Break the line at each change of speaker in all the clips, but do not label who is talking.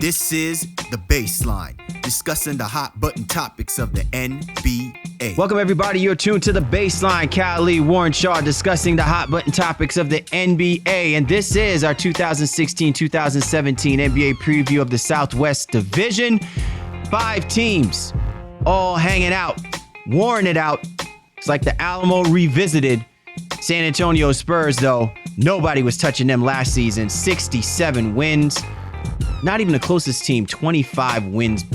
This is The Baseline, discussing the hot button topics of the NBA.
Welcome, everybody. You're tuned to The Baseline. Cali, Warren Shaw discussing the hot button topics of the NBA. And this is our 2016-2017 NBA preview of the Southwest Division. 5 teams all hanging out, warring it out. It's like the Alamo revisited. San Antonio Spurs, though, nobody was touching them last season. 67 wins. Not even the closest team. 25 wins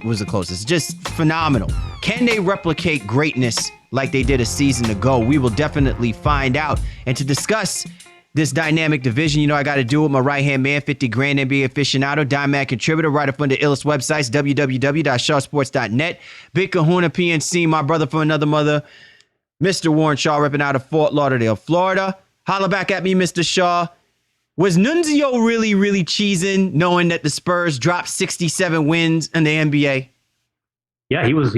was the closest. Just phenomenal. Can they replicate greatness like they did a season ago? We will definitely find out. And to discuss this dynamic division, you know I got to do it with my right-hand man, 50 grand NBA aficionado, Dime contributor, right up on the illest websites, www.shawsports.net. Big Kahuna PNC, my brother from another mother, Mr. Warren Shaw, repping out of Fort Lauderdale, Florida. Holla back at me, Mr. Shaw. Was Nunzio really cheesing knowing that the Spurs dropped 67 wins in the NBA?
Yeah, he was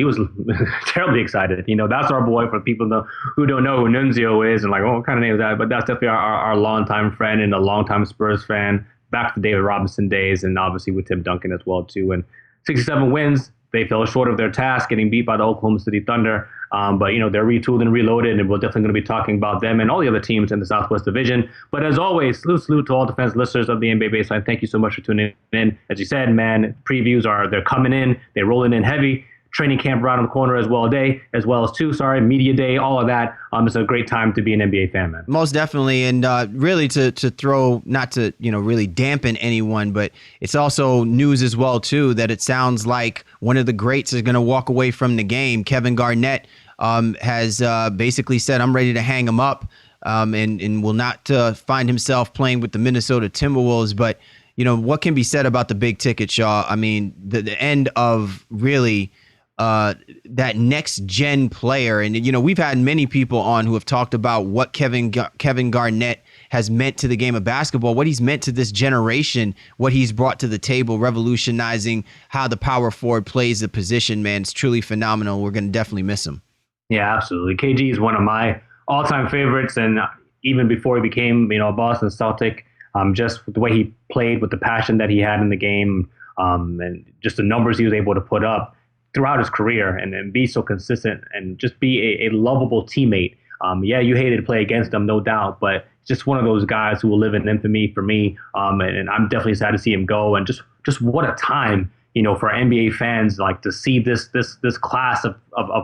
terribly excited. You know, that's our boy for people who don't know who Nunzio is and like, oh, what kind of name is that? But that's definitely our longtime friend and a longtime Spurs fan back to David Robinson days and obviously with Tim Duncan as well, too. And 67 wins, they fell short of their task, getting beat by the Oklahoma City Thunder. But, you know, they're retooled and reloaded, and we're definitely going to be talking about them and all the other teams in the Southwest Division. But as always, salute to all defense listeners of the NBA Baseline. Thank you so much for tuning in. As you said, man, previews they're coming in. They're rolling in heavy. Training camp around the corner as well media day, all of that. It's a great time to be an NBA fan, man.
Most definitely, and really to throw, not to really dampen anyone, but it's also news as well too that it sounds like one of the greats is going to walk away from the game. Kevin Garnett has basically said, "I'm ready to hang him up," and will not find himself playing with the Minnesota Timberwolves. But what can be said about the big ticket, Shaw? I mean, the end of really. That next gen player. And, we've had many people on who have talked about what Kevin Garnett has meant to the game of basketball, what he's meant to this generation, what he's brought to the table, revolutionizing how the power forward plays the position, man. It's truly phenomenal. We're going to definitely miss him.
Yeah, absolutely. KG is one of my all-time favorites. And even before he became, a Boston Celtic, just the way he played with the passion that he had in the game, and just the numbers he was able to put up throughout his career and be so consistent and just be a lovable teammate. Yeah, you hated to play against him, no doubt, but just one of those guys who will live in infamy for me. And I'm definitely sad to see him go. And just what a time, for NBA fans, like to see this class of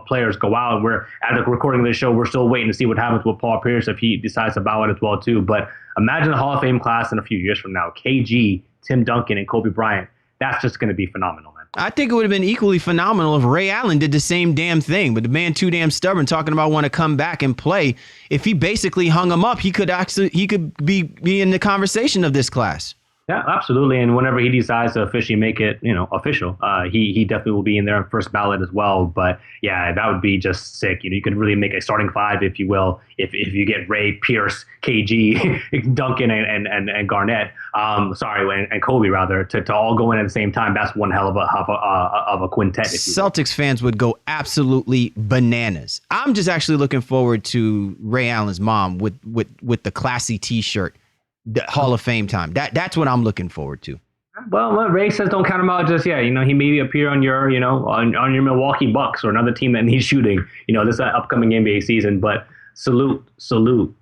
players go out. And we're at the recording of this show. We're still waiting to see what happens with Paul Pierce if he decides to bow out as well too. But imagine the Hall of Fame class in a few years from now. KG, Tim Duncan, and Kobe Bryant. That's just going to be phenomenal, man.
I think it would have been equally phenomenal if Ray Allen did the same damn thing, but the man too damn stubborn talking about want to come back and play. If he basically hung him up, he could be in the conversation of this class.
Yeah, absolutely. And whenever he decides to officially make it, official, he definitely will be in there on first ballot as well. But yeah, that would be just sick. You could really make a starting 5, if you will, if you get Ray, Pierce, KG, Duncan, and Garnett. And Kobe rather to all go in at the same time. That's one hell of a quintet.
Celtics fans would go absolutely bananas. I'm just actually looking forward to Ray Allen's mom with the classy T-shirt. The Hall of Fame time. That's what I'm looking forward to.
Well, Ray says don't count him out just yet. He maybe appear on your, on your Milwaukee Bucks or another team that needs shooting, this upcoming NBA season. But salute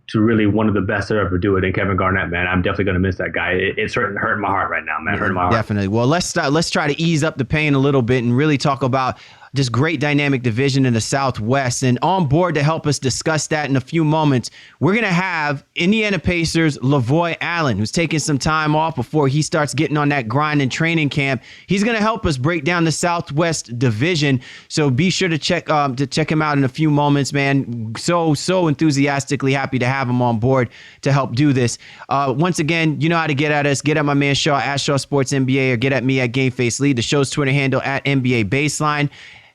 to really one of the best to ever do it. And Kevin Garnett, man, I'm definitely going to miss that guy. It's hurting my heart right now, man. Hurting my heart.
Definitely. Well, let's try to ease up the pain a little bit and really talk about this great dynamic division in the Southwest. And on board to help us discuss that in a few moments, we're going to have Indiana Pacers' Lavoy Allen, who's taking some time off before he starts getting on that grind in training camp. He's going to help us break down the Southwest division. So be sure to check him out in a few moments, man. So enthusiastically happy to have him on board to help do this. Once again, you know how to get at us. Get at my man Shaw at Shaw Sports NBA, or get at me at GameFace Lee. The show's Twitter handle at NBA Baseline.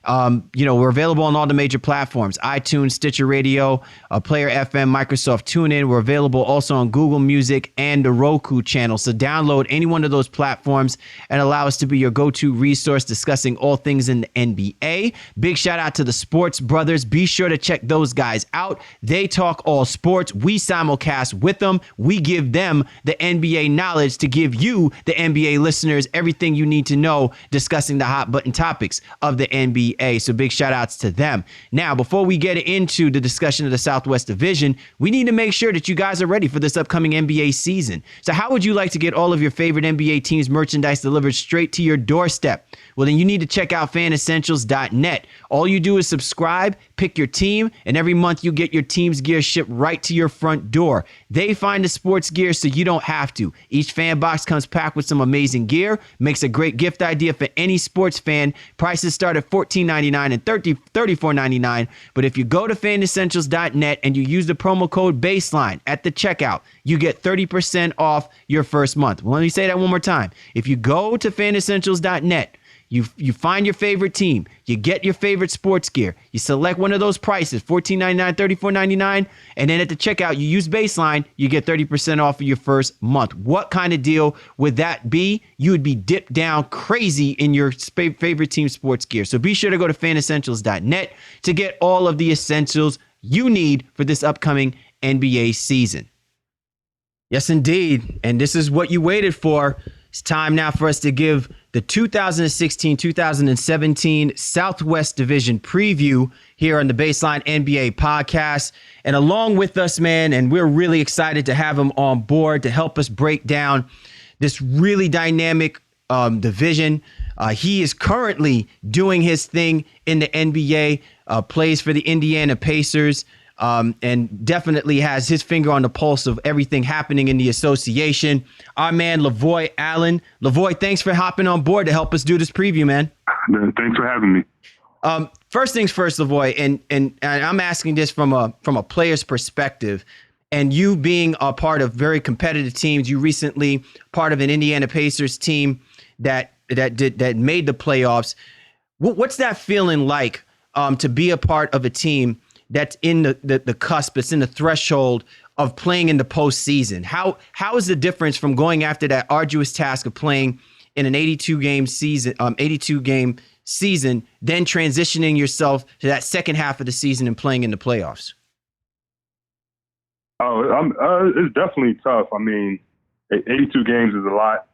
We're available on all the major platforms: iTunes, Stitcher Radio, Player FM, Microsoft TuneIn. We're available also on Google Music and the Roku channel. So download any one of those platforms and allow us to be your go-to resource discussing all things in the NBA. Big shout out to the Sports Brothers. Be sure to check those guys out. They talk all sports. We simulcast with them. We give them the NBA knowledge to give you, the NBA listeners, everything you need to know discussing the hot button topics of the NBA. So big shout outs to them. Now, before we get into the discussion of the Southwest Division, we need to make sure that you guys are ready for this upcoming NBA season. So how would you like to get all of your favorite NBA teams merchandise delivered straight to your doorstep? Well, then you need to check out fanessentials.net. All you do is subscribe, pick your team, and every month you get your team's gear shipped right to your front door. They find the sports gear so you don't have to. Each fan box comes packed with some amazing gear, makes a great gift idea for any sports fan. Prices start at $14.99 and $34.99. But if you go to fanessentials.net and you use the promo code BASELINE at the checkout, you get 30% off your first month. Well, let me say that one more time. If you go to fanessentials.net, you find your favorite team, you get your favorite sports gear, you select one of those prices, $14.99, $34.99, and then at the checkout, you use Baseline, you get 30% off of your first month. What kind of deal would that be? You would be dipped down crazy in your favorite team sports gear. So be sure to go to fanessentials.net to get all of the essentials you need for this upcoming NBA season. Yes, indeed. And this is what you waited for. It's time now for us to give the 2016-2017 Southwest Division preview here on the Baseline NBA podcast. And along with us, man, and we're really excited to have him on board to help us break down this really dynamic division. He is currently doing his thing in the NBA, plays for the Indiana Pacers, and definitely has his finger on the pulse of everything happening in the association. Our man, Lavoy Allen. Lavoy, thanks for hopping on board to help us do this preview, man.
Thanks for having me.
First things first, Lavoy, and I'm asking this from a player's perspective, and you being a part of very competitive teams, you recently part of an Indiana Pacers team that made the playoffs. What's that feeling like to be a part of a team that's in the cusp, it's in the threshold of playing in the postseason? How is the difference from going after that arduous task of playing in an 82 game season, then transitioning yourself to that second half of the season and playing in the playoffs?
It's definitely tough. I mean, 82 games is a lot,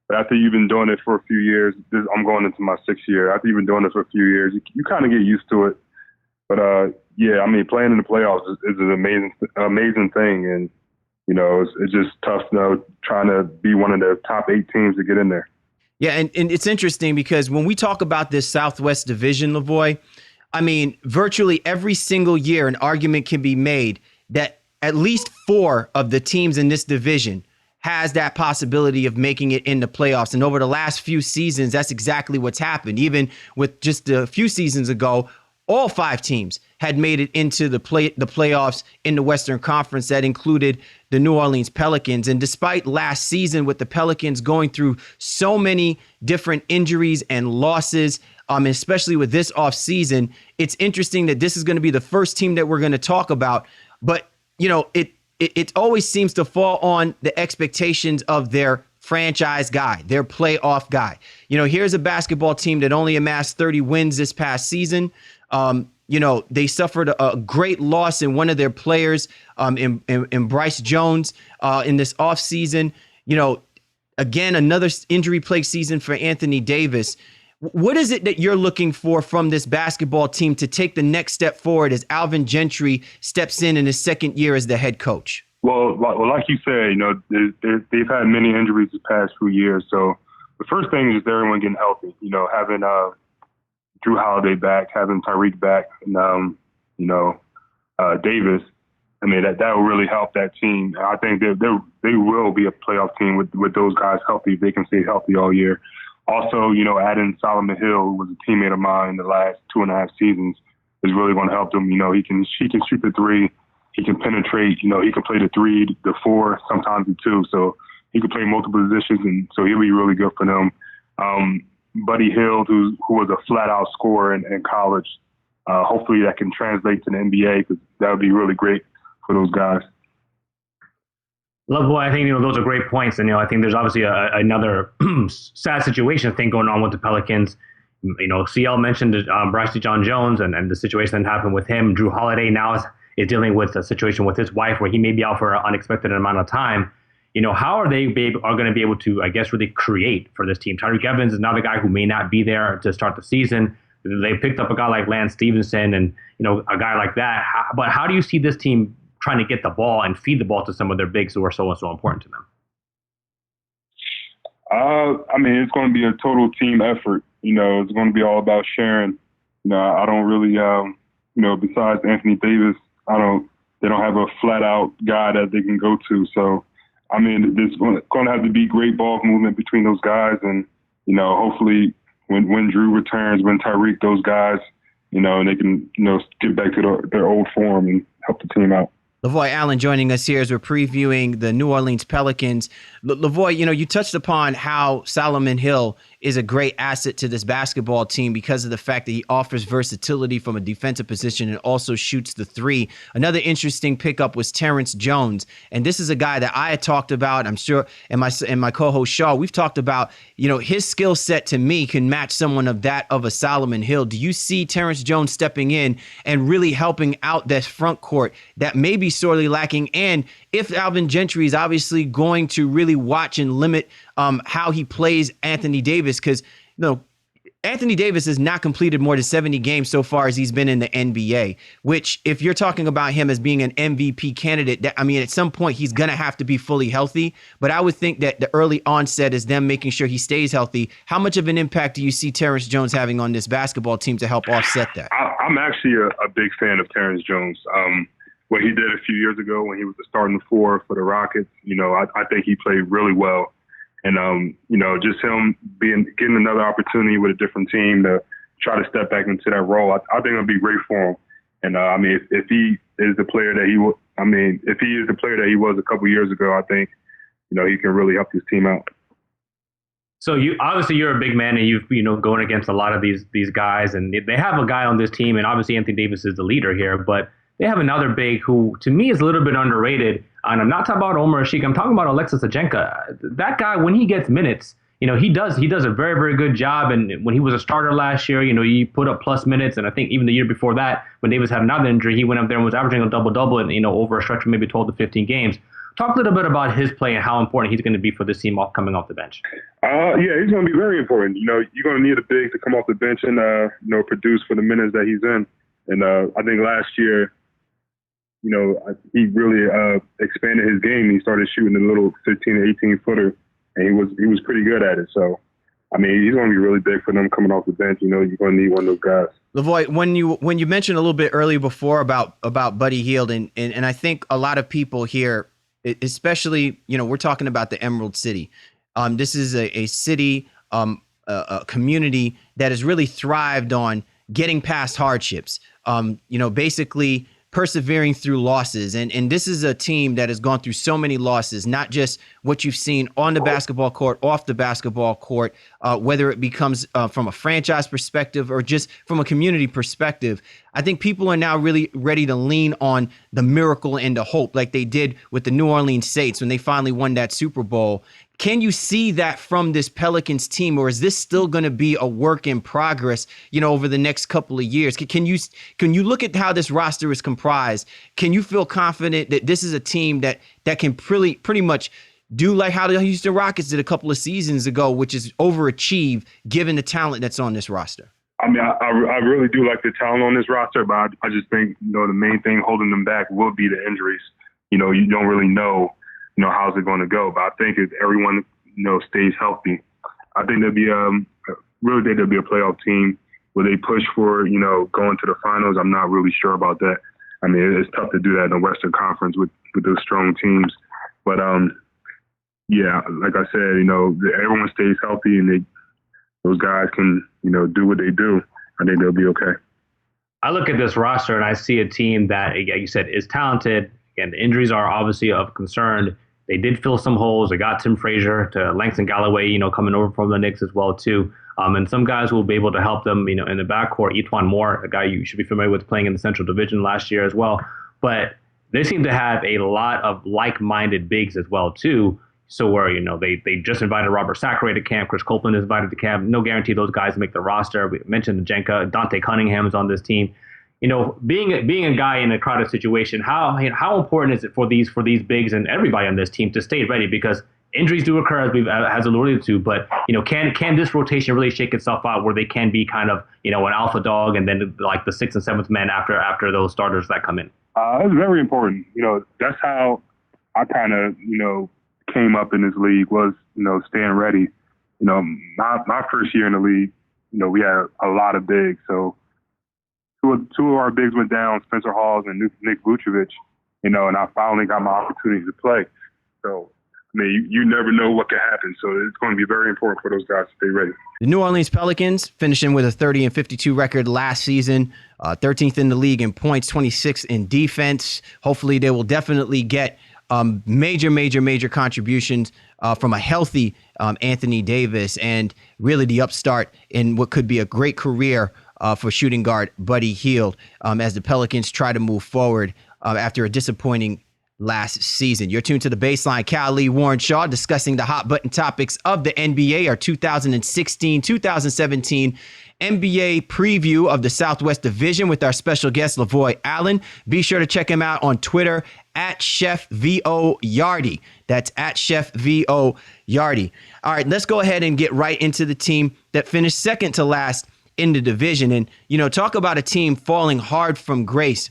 but after you've been doing it for a few years, I'm going into my 6th year. After you've been doing it for a few years, you kind of get used to it. But yeah, I mean, playing in the playoffs is an amazing thing, and it's just tough, trying to be one of the top 8 teams to get in there.
Yeah, and it's interesting because when we talk about this Southwest Division, Lavoy, I mean, virtually every single year, an argument can be made that at least 4 of the teams in this division has that possibility of making it in the playoffs. And over the last few seasons, that's exactly what's happened. Even with just a few seasons ago, all 5 teams had made it into the playoffs in the Western Conference. That included the New Orleans Pelicans. And despite last season with the Pelicans going through so many different injuries and losses, especially with this offseason, it's interesting that this is going to be the first team that we're going to talk about. But, it always seems to fall on the expectations of their franchise guy, their playoff guy. Here's a basketball team that only amassed 30 wins this past season. They suffered a great loss in one of their players, in Bryce Jones, in this offseason. Again, another injury-plagued season for Anthony Davis. What is it that you're looking for from this basketball team to take the next step forward as Alvin Gentry steps in his 2nd year as the head coach?
Well, like you said, they've had many injuries the past few years. So the first thing is everyone getting healthy. Having Drew Holiday back, having Tyreek back, and Davis. I mean, that will really help that team. I think they will be a playoff team with those guys healthy. If they can stay healthy all year. Also, adding Solomon Hill, who was a teammate of mine in the last 2.5 seasons, is really going to help them. He can shoot the 3, he can penetrate. He can play the 3, the 4, sometimes the 2. So he can play multiple positions, and so he'll be really good for them. Buddy Hield, who was a flat-out scorer in college. Hopefully that can translate to the NBA, because that would be really great for those guys.
Lavoy, I think those are great points, and I think there's obviously another sad situation thing going on with the Pelicans. CL mentioned Bryce John Jones and the situation that happened with him. Drew Holiday now is dealing with a situation with his wife where he may be out for an unexpected amount of time. How are they going to be able to, I guess, really create for this team? Tyreke Evans is another guy who may not be there to start the season. They picked up a guy like Lance Stevenson and a guy like that. But how do you see this team trying to get the ball and feed the ball to some of their bigs who are so important to them?
It's going to be a total team effort. It's going to be all about sharing. I don't really, besides Anthony Davis, they don't have a flat out guy that they can go to. So, there's going to have to be great ball movement between those guys. And, hopefully when Drew returns, when Tyreke, those guys, and they can, get back to their old form and help the team out.
Lavoy Allen joining us here as we're previewing the New Orleans Pelicans. Lavoy, you touched upon how Solomon Hill is a great asset to this basketball team because of the fact that he offers versatility from a defensive position and also shoots the three. Another interesting pickup was Terrence Jones. And this is a guy that I had talked about, I'm sure, and my co-host Shaw, we've talked about, his skill set to me can match someone of a Solomon Hill. Do you see Terrence Jones stepping in and really helping out that front court that may be sorely lacking? And if Alvin Gentry is obviously going to really watch and limit how he plays Anthony Davis, because Anthony Davis has not completed more than 70 games so far as he's been in the NBA, which if you're talking about him as being an MVP candidate, at some point he's going to have to be fully healthy. But I would think that the early onset is them making sure he stays healthy. How much of an impact do you see Terrence Jones having on this basketball team to help offset that?
I'm actually a big fan of Terrence Jones. What he did a few years ago when he was the starting four for the Rockets, I think he played really well. And, just him getting another opportunity with a different team to try to step back into that role, I think it'll be great for him. And, if he is the player that he was a couple years ago, I think, he can really help his team out.
So you're a big man, and you've going against a lot of these guys, and they have a guy on this team, and obviously Anthony Davis is the leader here, but they have another big who, to me, is a little bit underrated. And I'm not talking about Omer Asik. I'm talking about Alexis Ajenka. That guy, when he gets minutes, he does a very, very good job. And when he was a starter last year, he put up plus minutes. And I think even the year before that, when Davis had another injury, he went up there and was averaging a double-double and, over a stretch of maybe 12 to 15 games. Talk a little bit about his play and how important he's going to be for this team coming off the bench.
Yeah, he's going to be very important. You're going to need a big to come off the bench and, produce for the minutes that he's in. And I think last year, he really expanded his game. He started shooting a little 15 to 18 footer, and he was pretty good at it. So, he's going to be really big for them coming off the bench. You're going to need one of those guys.
Lavoy, when you mentioned a little bit earlier before about Buddy Hield, and I think a lot of people here, especially, we're talking about the Emerald City. This is a city, a community that has really thrived on getting past hardships. Basically persevering through losses. And this is a team that has gone through so many losses, not just what you've seen on the basketball court, off the basketball court, whether it becomes from a franchise perspective or just from a community perspective. I think people are now really ready to lean on the miracle and the hope like they did with the New Orleans Saints when they finally won that Super Bowl. Can you see that from this Pelicans team, or is this still going to be a work in progress, over the next couple of years? Can you look at how this roster is comprised? Can you feel confident that this is a team that can pretty much do like how the Houston Rockets did a couple of seasons ago, which is overachieve given the talent that's on this roster?
I really do like the talent on this roster, but I just think, the main thing holding them back will be the injuries. You don't really know, how's it going to go. But I think if everyone, stays healthy, I think there'll be there'll be a playoff team. Will they push for, going to the finals? I'm not really sure about that. It's tough to do that in the Western Conference with those strong teams. But, yeah, like I said, everyone stays healthy and those guys can, do what they do. I think they'll be okay.
I look at this roster and I see a team that, like you said, is talented. Again, the injuries are obviously of concern. They did fill some holes. They got Tim Frazier to Langston Galloway, coming over from the Knicks as well too. And some guys who will be able to help them, in the backcourt. Etwan Moore, a guy you should be familiar with, playing in the Central Division last year as well. But they seem to have a lot of like-minded bigs as well too. So where, they just invited Robert Sacre to camp. Chris Copeland is invited to camp. No guarantee those guys make the roster. We mentioned Jenka. Dante Cunningham is on this team. Being a guy in a crowded situation, how important is it for these bigs and everybody on this team to stay ready? Because injuries do occur, as alluded to, but can this rotation really shake itself out where they can be kind of an alpha dog and then like the sixth and seventh man after those starters that come in?
It's very important. That's how I kind of came up in this league was staying ready. My first year in the league, we had a lot of bigs, so. Two of our bigs went down, Spencer Hawes and Nick Vucevic, and I finally got my opportunity to play. So, you never know what could happen. So it's going to be very important for those guys to stay ready.
The New Orleans Pelicans finishing with a 30-52 record last season, 13th in the league in points, 26th in defense. Hopefully they will definitely get major contributions from a healthy Anthony Davis and really the upstart in what could be a great career for shooting guard Buddy Hield as the Pelicans try to move forward after a disappointing last season. You're tuned to The Baseline. Cal Lee, Warren Shaw discussing the hot button topics of the NBA, our 2016-2017 NBA preview of the Southwest Division with our special guest, Lavoy Allen. Be sure to check him out on Twitter at Chef VO Yardy. That's at Chef VO Yardy. All right, let's go ahead and get right into the team that finished second to last in the division. And, talk about a team falling hard from grace.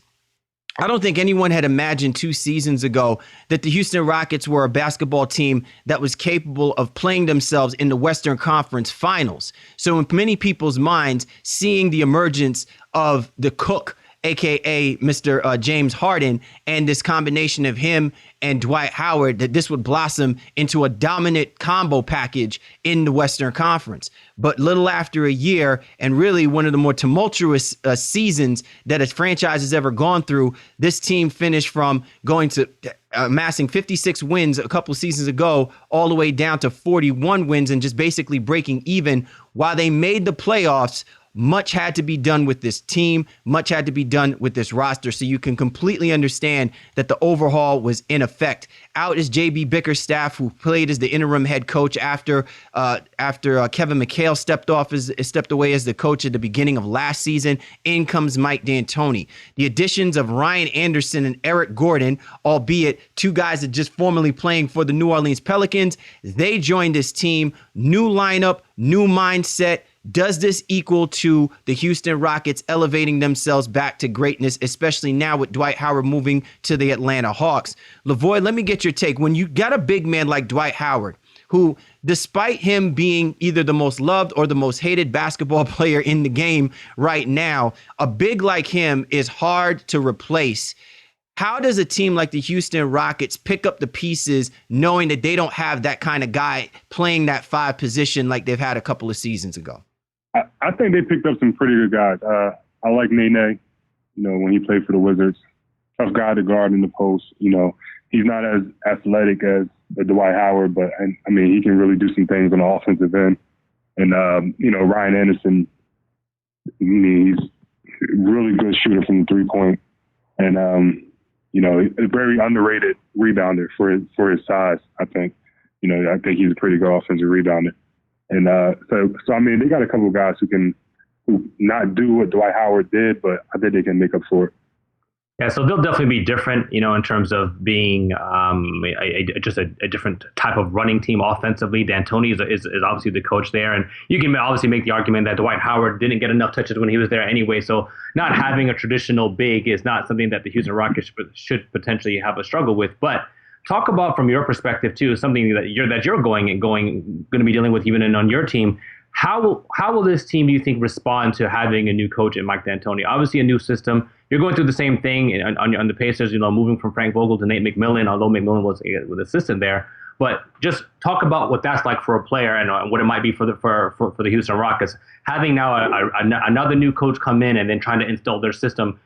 I don't think anyone had imagined 2 seasons ago that the Houston Rockets were a basketball team that was capable of playing themselves in the Western Conference Finals. So in many people's minds, seeing the emergence of the Cook, a.k.a. Mr. James Harden, and this combination of him and Dwight Howard, that this would blossom into a dominant combo package in the Western Conference. But little after a year, and really one of the more tumultuous seasons that a franchise has ever gone through, this team finished from going to amassing 56 wins a couple seasons ago all the way down to 41 wins and just basically breaking even. While they made the playoffs, much had to be done with this team. Much had to be done with this roster. So you can completely understand that the overhaul was in effect. Out is J.B. Bickerstaff, who played as the interim head coach after Kevin McHale stepped away as the coach at the beginning of last season. In comes Mike D'Antoni. The additions of Ryan Anderson and Eric Gordon, albeit two guys that just formerly playing for the New Orleans Pelicans, they joined this team. New lineup, new mindset. Does this equal to the Houston Rockets elevating themselves back to greatness, especially now with Dwight Howard moving to the Atlanta Hawks? Lavoy, let me get your take. When you got a big man like Dwight Howard, who, despite him being either the most loved or the most hated basketball player in the game right now, a big like him is hard to replace. How does a team like the Houston Rockets pick up the pieces knowing that they don't have that kind of guy playing that 5 position like they've had a couple of seasons ago?
I think they picked up some pretty good guys. I like Nene, when he played for the Wizards. Tough guy to guard in the post. He's not as athletic as Dwight Howard, but he can really do some things on the offensive end. And Ryan Anderson, he's a really good shooter from the 3-point, and a very underrated rebounder for his size. I think he's a pretty good offensive rebounder. And so they got a couple of guys who not do what Dwight Howard did, but I think they can make up for it.
Yeah, so they'll definitely be different, in terms of being just a different type of running team offensively. D'Antoni is obviously the coach there, and you can obviously make the argument that Dwight Howard didn't get enough touches when he was there anyway. So not having a traditional big is not something that the Houston Rockets should potentially have a struggle with. But talk about, from your perspective too, something that you're going to be dealing with even on your team. How will this team, do you think, respond to having a new coach in Mike D'Antoni? Obviously, a new system. You're going through the same thing on the Pacers. Moving from Frank Vogel to Nate McMillan, although McMillan was an assistant there. But just talk about what that's like for a player and what it might be for the Houston Rockets, having now another new coach come in and then trying to instill their system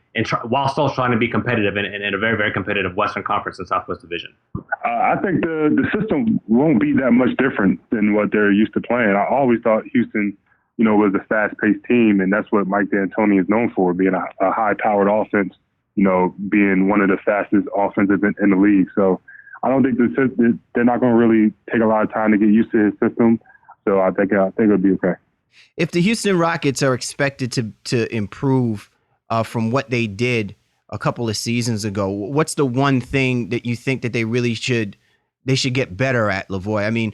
while still trying to be competitive in a very, very competitive Western Conference and Southwest Division?
I think the system won't be that much different than what they're used to playing. I always thought Houston, was a fast-paced team, and that's what Mike D'Antoni is known for, being a high-powered offense, being one of the fastest offenses in the league. So I don't think they're not going to really take a lot of time to get used to his system. So I think it'll be okay.
If the Houston Rockets are expected to improve from what they did a couple of seasons ago, what's the one thing that you think that they really should get better at, Lavoy? I mean,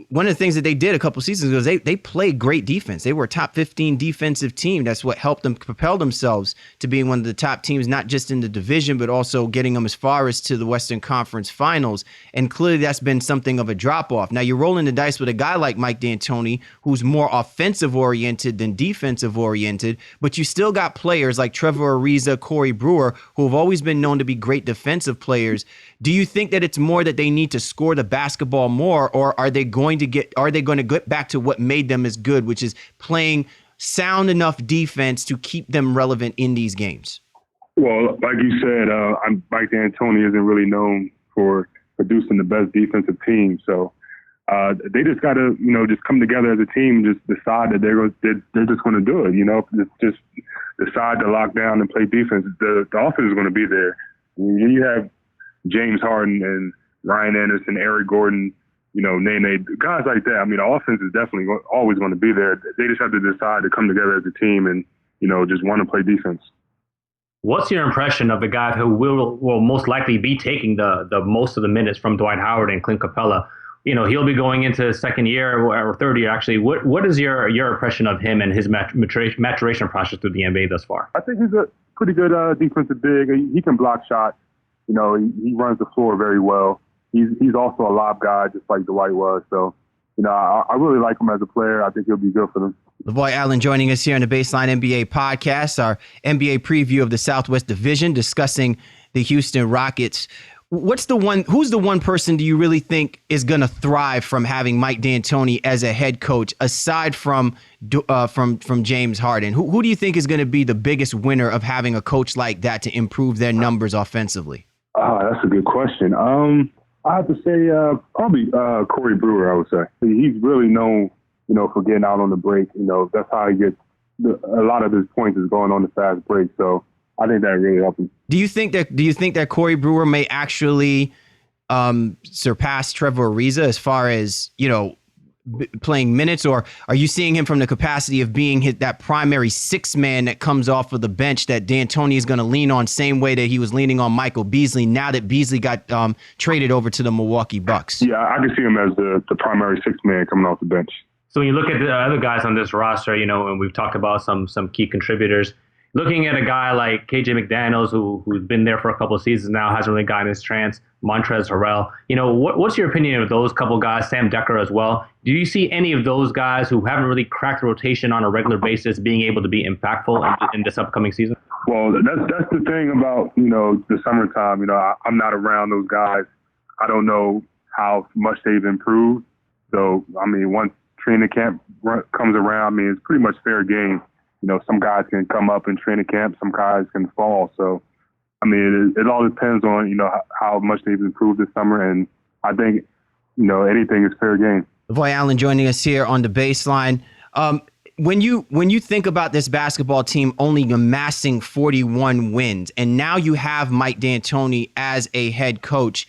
one of the things that they did a couple of seasons ago is they played great defense. They were a top 15 defensive team. That's what helped them propel themselves to being one of the top teams, not just in the division, but also getting them as far as to the Western Conference Finals. And clearly that's been something of a drop-off. Now you're rolling the dice with a guy like Mike D'Antoni, who's more offensive-oriented than defensive-oriented, but you still got players like Trevor Ariza, Corey Brewer, who have always been known to be great defensive players. Do you think that it's more that they need to score the basketball more, or are they going to get back to what made them as good, which is playing sound enough defense to keep them relevant in these games?
Well, like you said, Mike D'Antoni isn't really known for producing the best defensive team. So they just got to, just come together as a team, and just decide that they're just going to do it. Just decide to lock down and play defense. The offense is going to be there. When you have James Harden and Ryan Anderson, Eric Gordon, Nene, guys like that. I mean, the offense is definitely always going to be there. They just have to decide to come together as a team and, just want to play defense.
What's your impression of the guy who will most likely be taking the most of the minutes from Dwight Howard and Clint Capella? He'll be going into his second year or third year, actually. What is your impression of him and his maturation process through the NBA thus far? I
think he's a pretty good defensive big. He can block shots. He runs the floor very well. He's also a lob guy, just like Dwight was. So, I really like him as a player. I think he'll be good for them.
Lavoy Allen joining us here on the Baseline NBA podcast, our NBA preview of the Southwest Division, discussing the Houston Rockets. Who's the one person do you really think is going to thrive from having Mike D'Antoni as a head coach, aside from James Harden? Who do you think is going to be the biggest winner of having a coach like that to improve their numbers offensively?
That's a good question. I have to say probably Corey Brewer, I would say. He's really known, for getting out on the break. That's how he gets a lot of his points is going on the fast break. So I think that really helped him. Do you think
that Corey Brewer may actually surpass Trevor Ariza as far as, playing minutes, or are you seeing him from the capacity of being that primary sixth man that comes off of the bench that D'Antoni is going to lean on, same way that he was leaning on Michael Beasley now that Beasley got traded over to the Milwaukee Bucks?
Yeah, I can see him as the primary sixth man coming off the bench.
So when you look at the other guys on this roster, and we've talked about some key contributors, looking at a guy like KJ McDaniels, who's been there for a couple of seasons now, hasn't really gotten his chance, Montrezl Harrell, what's your opinion of those couple guys, Sam Decker as well? Do you see any of those guys who haven't really cracked the rotation on a regular basis being able to be impactful in this upcoming season?
Well, that's the thing about, the summertime. I'm not around those guys. I don't know how much they've improved. So, once training camp comes around, it's pretty much fair game. Some guys can come up in training camp, some guys can fall. So, it all depends on, how much they've improved this summer. And I think, anything is fair game.
Lavoy Allen joining us here on the Baseline. When you think about this basketball team only amassing 41 wins, and now you have Mike D'Antoni as a head coach,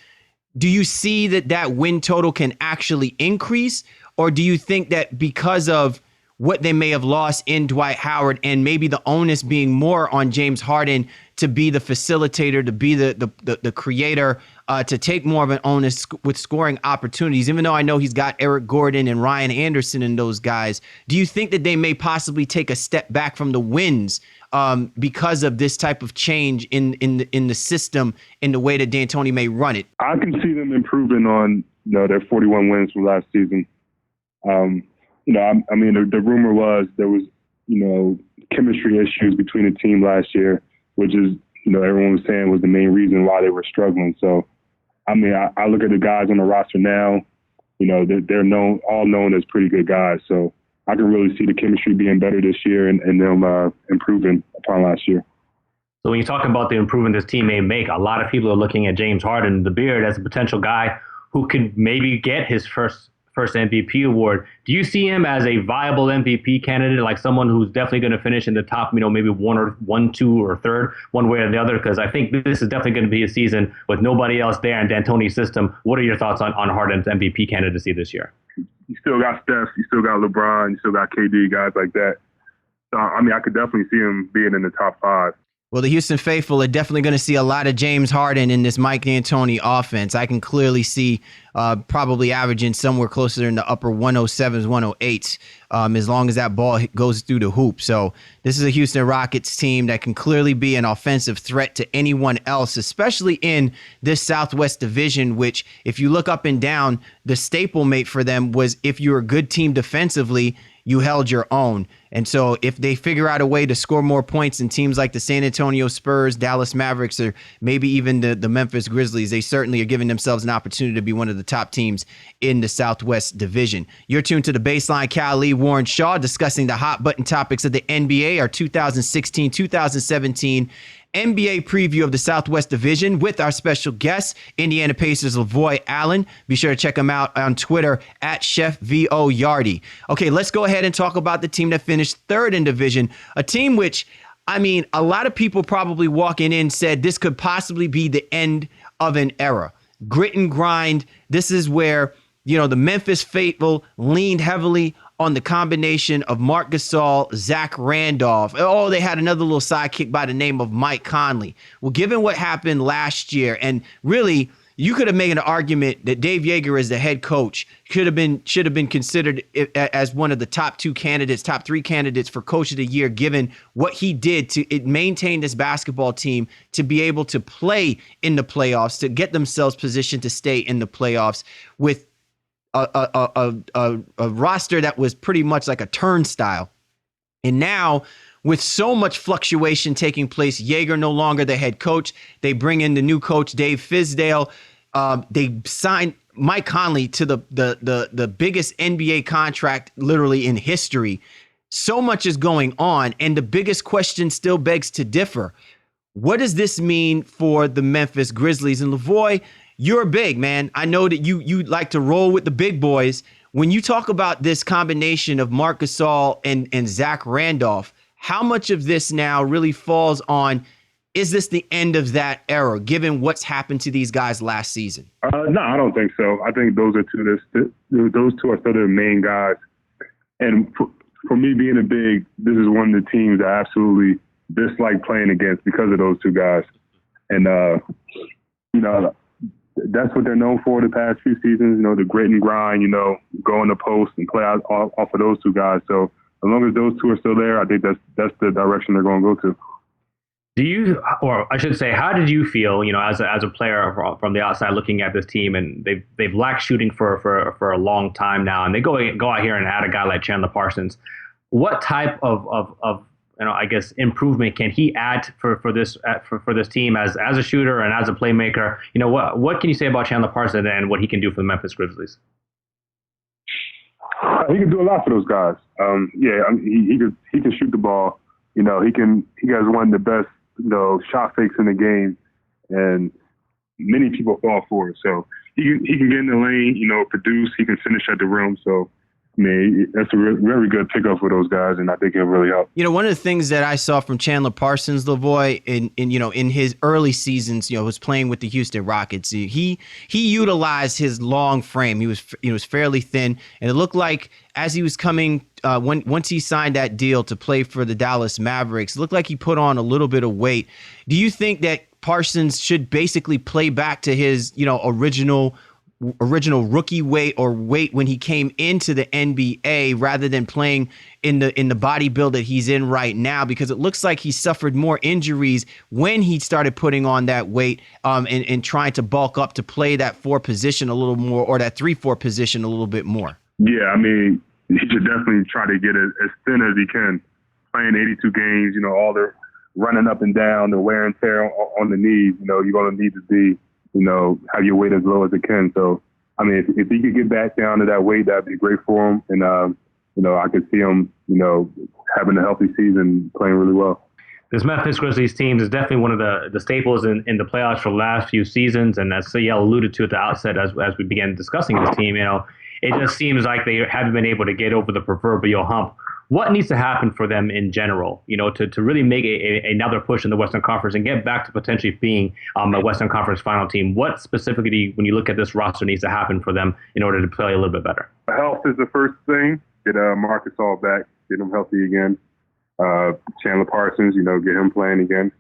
do you see that win total can actually increase? Or do you think that because of what they may have lost in Dwight Howard and maybe the onus being more on James Harden to be the facilitator, to be the creator, to take more of an onus with scoring opportunities, even though I know he's got Eric Gordon and Ryan Anderson and those guys, do you think that they may possibly take a step back from the wins because of this type of change in the system, in the way that D'Antoni may run it?
I can see them improving on their 41 wins from last season. The rumor was there was, chemistry issues between the team last year, which is, everyone was saying was the main reason why they were struggling. So, I look at the guys on the roster now, they're all known as pretty good guys. So I can really see the chemistry being better this year and them improving upon last year.
So when you talk about the improvement this team may make, a lot of people are looking at James Harden, the beard, as a potential guy who could maybe get his first MVP award. Do you see him as a viable MVP candidate, like someone who's definitely going to finish in the top, maybe one, two, or third, one way or the other? Because I think this is definitely going to be a season with nobody else there in D'Antoni's system. What are your thoughts on Harden's MVP candidacy this year?
You still got Steph, you still got LeBron, you still got KD, guys like that. So, I could definitely see him being in the top 5.
Well, the Houston faithful are definitely going to see a lot of James Harden in this Mike D'Antoni offense. I can clearly see probably averaging somewhere closer in the upper 107s, 108s, as long as that ball goes through the hoop. So this is a Houston Rockets team that can clearly be an offensive threat to anyone else, especially in this Southwest division, which if you look up and down, the staple mate for them was if you're a good team defensively, you held your own. And so if they figure out a way to score more points than teams like the San Antonio Spurs, Dallas Mavericks, or maybe even the Memphis Grizzlies, they certainly are giving themselves an opportunity to be one of the top teams in the Southwest Division. You're tuned to The Baseline. Cal Lee, Warren Shaw, discussing the hot button topics of the NBA, our 2016-2017 NBA preview of the Southwest Division with our special guest, Indiana Pacers' Lavoy Allen. Be sure to check him out on Twitter at Chef VO Yardy. Okay, let's go ahead and talk about the team that finished third in division, a team which, a lot of people probably walking in said this could possibly be the end of an era. Grit and grind. This is where, the Memphis faithful leaned heavily on the combination of Marc Gasol, Zach Randolph. Oh, they had another little sidekick by the name of Mike Conley. Well, given what happened last year, and really, you could have made an argument that Dave Yeager as the head coach should have been considered as one of the top 3 candidates for coach of the year, given what he did to maintain this basketball team to be able to play in the playoffs, to get themselves positioned to stay in the playoffs with a roster that was pretty much like a turnstile. And now, with so much fluctuation taking place, Yeager no longer the head coach. They bring in the new coach, Dave Fizdale. They signed Mike Conley to the biggest NBA contract literally in history. So much is going on, and the biggest question still begs to differ. What does this mean for the Memphis Grizzlies? And Lavoy, you're big, man. I know that you like to roll with the big boys. When you talk about this combination of Marc Gasol and Zach Randolph, how much of this now really falls on, is this the end of that era, given what's happened to these guys last season?
No, I don't think so. I think those two are still the main guys. And for me being a big, this is one of the teams I absolutely dislike playing against because of those two guys. And, that's what they're known for the past few seasons, the grit and grind, go in the post and play out off of those two guys. So as long as those two are still there, I think that's the direction they're going to go to.
Do you, or I should say, how did you feel, as a player from the outside looking at this team, and they've lacked shooting for a long time now, and they go out here and add a guy like Chandler Parsons. What type of improvement can he add for this team as a shooter and as a playmaker? What can you say about Chandler Parsons and what he can do for the Memphis Grizzlies?
He can do a lot for those guys. He can shoot the ball. He has one of the best shot fakes in the game, and many people fall for it. So he can get in the lane, produce. He can finish at the rim. So that's a very good pickup for those guys, and I think it'll really help.
One of the things that I saw from Chandler Parsons, Lavoy, in his early seasons, was playing with the Houston Rockets. He utilized his long frame. He was fairly thin, and it looked like as he was coming, once he signed that deal to play for the Dallas Mavericks, it looked like he put on a little bit of weight. Do you think that Parsons should basically play back to his, original rookie weight or weight when he came into the NBA rather than playing in the body build that he's in right now? Because it looks like he suffered more injuries when he started putting on that weight and trying to bulk up to play that 4 position a little more, or that 3-4 position a little bit more.
Yeah, he should definitely try to get as thin as he can. Playing 82 games, all the running up and down, the wear and tear on the knees, you're going to need to be, have your weight as low as it can. So, if he could get back down to that weight, that'd be great for him. And, I could see him, having a healthy season, playing really well.
This Memphis Grizzlies team is definitely one of the staples in the playoffs for the last few seasons. And as Sayel alluded to at the outset, as we began discussing this team, it just seems like they haven't been able to get over the proverbial hump. What needs to happen for them in general, to really make another push in the Western Conference and get back to potentially being a Western Conference final team? What specifically, when you look at this roster, needs to happen for them in order to play a little bit better?
Health is the first thing. Get Marcus all back, get him healthy again. Chandler Parsons, get him playing again.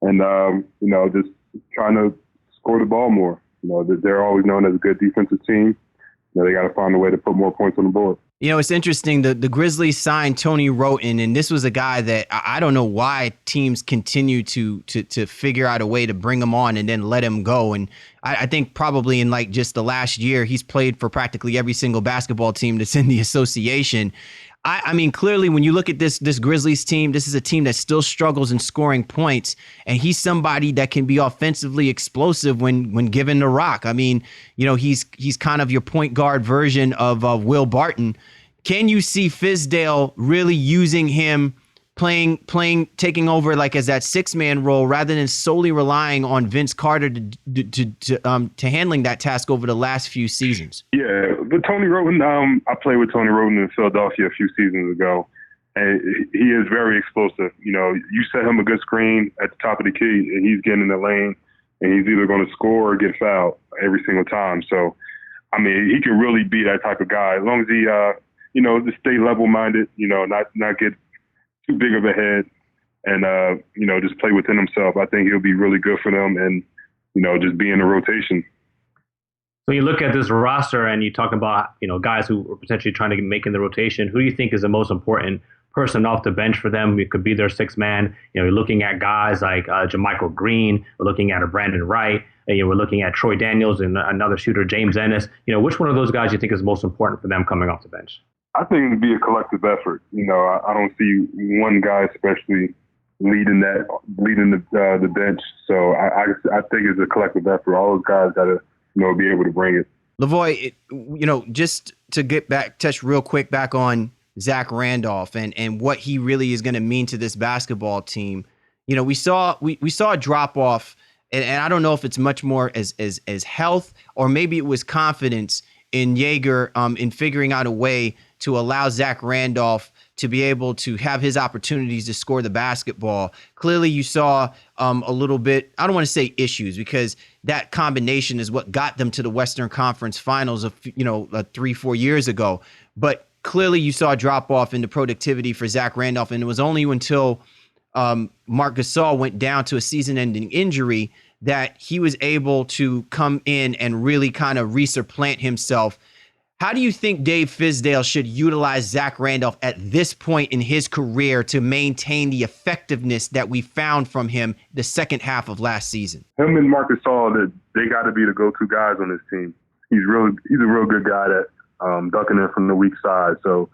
And, just trying to score the ball more. They're always known as a good defensive team. They got to find a way to put more points on the board.
It's interesting. The Grizzlies signed Tony Wroten, and this was a guy that I don't know why teams continue to figure out a way to bring him on and then let him go. And I think probably in like just the last year, he's played for practically every single basketball team that's in the association. I mean, clearly, when you look at this Grizzlies team, this is a team that still struggles in scoring points, and he's somebody that can be offensively explosive when given the rock. I mean, he's kind of your point guard version of Will Barton. Can you see Fizdale really using him, taking over like as that 6-man role rather than solely relying on Vince Carter to handling that task over the last few seasons?
Yeah, but Tony Wroten, I played with Tony Wroten in Philadelphia a few seasons ago, and he is very explosive. You set him a good screen at the top of the key, and he's getting in the lane, and he's either going to score or get fouled every single time. So, I mean, he can really be that type of guy as long as he, just stay level-minded, not get too big of a head and, just play within himself. I think he'll be really good for them and, just be in the rotation.
When you look at this roster and you talk about, guys who are potentially trying to make in the rotation, who do you think is the most important person off the bench for them? It could be their 6th man. You're looking at guys like JaMychal Green. We're looking at a Brandon Wright. We're looking at Troy Daniels and another shooter, James Ennis. Which one of those guys do you think is most important for them coming off the bench?
I think it'd be a collective effort. I don't see one guy especially leading the bench. So I think it's a collective effort. All those guys got to be able to bring it.
Lavoy, just to touch real quick back on Zach Randolph and what he really is going to mean to this basketball team. We saw a drop off, and I don't know if it's much more as health or maybe it was confidence in Jaeger in figuring out a way to allow Zach Randolph to be able to have his opportunities to score the basketball. Clearly, you saw a little bit, I don't want to say issues, because that combination is what got them to the Western Conference Finals of 3-4 years ago. But clearly, you saw a drop off in the productivity for Zach Randolph, and it was only until Marc Gasol went down to a season-ending injury that he was able to come in and really kind of resupplant himself. How do you think Dave Fizdale should utilize Zach Randolph at this point in his career to maintain the effectiveness that we found from him the second half of last season?
Him and Marc Gasol, they got to be the go-to guys on this team. He's a real good guy at ducking in from the weak side. So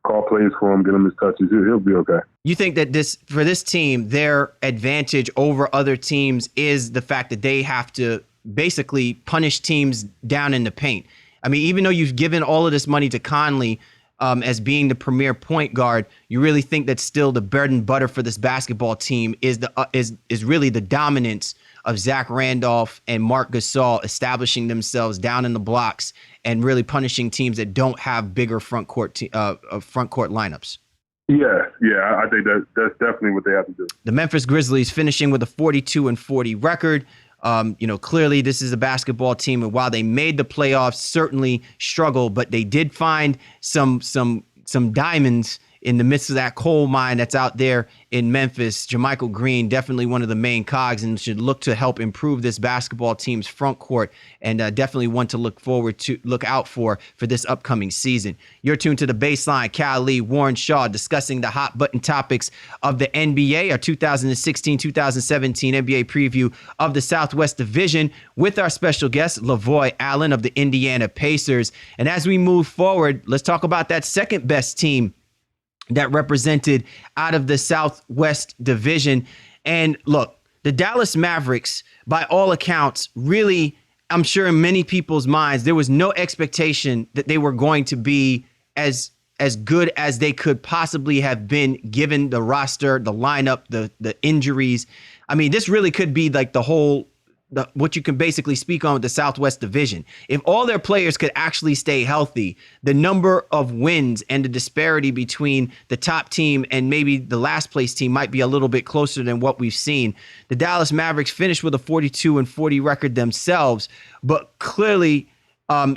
call plays for him, get him his touches. He'll be okay. You
think that for this team, their advantage over other teams is the fact that they have to basically punish teams down in the paint? I mean, even though you've given all of this money to Conley as being the premier point guard, you really think that still the bread and butter for this basketball team is really the dominance of Zach Randolph and Marc Gasol establishing themselves down in the blocks and really punishing teams that don't have bigger front court lineups?
Yeah, I think that's definitely what they have to do.
The Memphis Grizzlies finishing with a 42-40 record. Clearly this is a basketball team, and while they made the playoffs, certainly struggled, but they did find some diamonds in the midst of that coal mine that's out there in Memphis. JaMychal Green, definitely one of the main cogs, and should look to help improve this basketball team's front court, and definitely one to look out for this upcoming season. You're tuned to The Baseline. Cal Lee, Warren Shaw, discussing the hot button topics of the NBA, our 2016-2017 NBA preview of the Southwest Division with our special guest, Lavoy Allen of the Indiana Pacers. And as we move forward, let's talk about that second best team that represented out of the Southwest Division. And look, the Dallas Mavericks, by all accounts, really, I'm sure in many people's minds, there was no expectation that they were going to be as as good as they could possibly have been given the roster, the lineup, the injuries. I mean, this really could be like what you can basically speak on with the Southwest Division. If all their players could actually stay healthy, the number of wins and the disparity between the top team and maybe the last place team might be a little bit closer than what we've seen. The Dallas Mavericks finished with a 42-40 record themselves, but clearly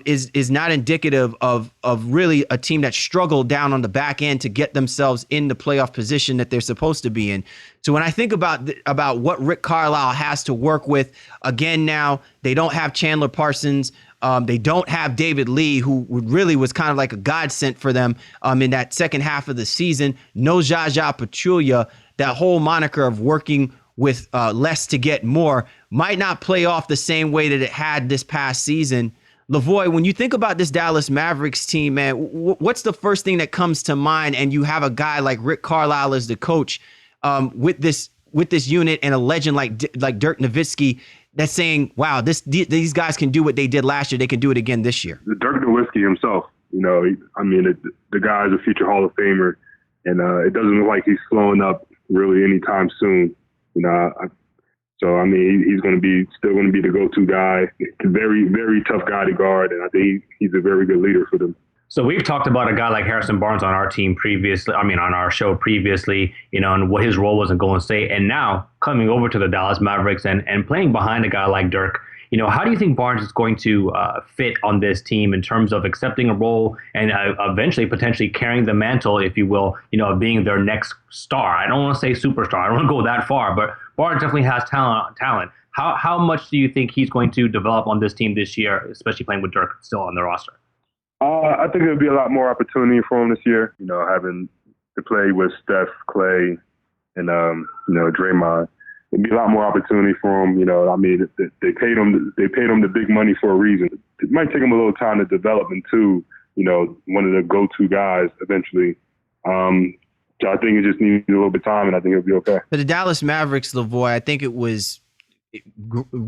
is not indicative of really a team that struggled down on the back end to get themselves in the playoff position that they're supposed to be in. So when I think about what Rick Carlisle has to work with, again, now they don't have Chandler Parsons. They don't have David Lee, who really was kind of like a godsend for them in that second half of the season. No Jaja Pachulia. That whole moniker of working with less to get more might not play off the same way that it had this past season. Lavoy, when you think about this Dallas Mavericks team, man, what's the first thing that comes to mind? And you have a guy like Rick Carlisle as the coach with this unit, and a legend like Dirk Nowitzki that's saying, "Wow, these guys can do what they did last year. They can do it again this year."
Dirk Nowitzki himself, the guy is a future Hall of Famer, and it doesn't look like he's slowing up really anytime soon. So, he's still going to be the go-to guy. Very, very tough guy to guard, and I think he's a very good leader for them.
So we've talked about a guy like Harrison Barnes on our team previously, on our show previously, and what his role was in Golden State. And now coming over to the Dallas Mavericks and playing behind a guy like Dirk, how do you think Barnes is going to fit on this team in terms of accepting a role and eventually potentially carrying the mantle, if you will, of being their next star? I don't want to say superstar. I don't want to go that far, but Barnes definitely has talent. How much do you think he's going to develop on this team this year, especially playing with Dirk still on the roster?
I think there'll be a lot more opportunity for him this year, having to play with Steph, Clay, and, Draymond. There'd be a lot more opportunity for him. They paid him the big money for a reason. It might take him a little time to develop into, one of the go-to guys eventually. So I think it just needs a little bit of time, and I think it'll be okay.
For the Dallas Mavericks, Lavoy, I think it was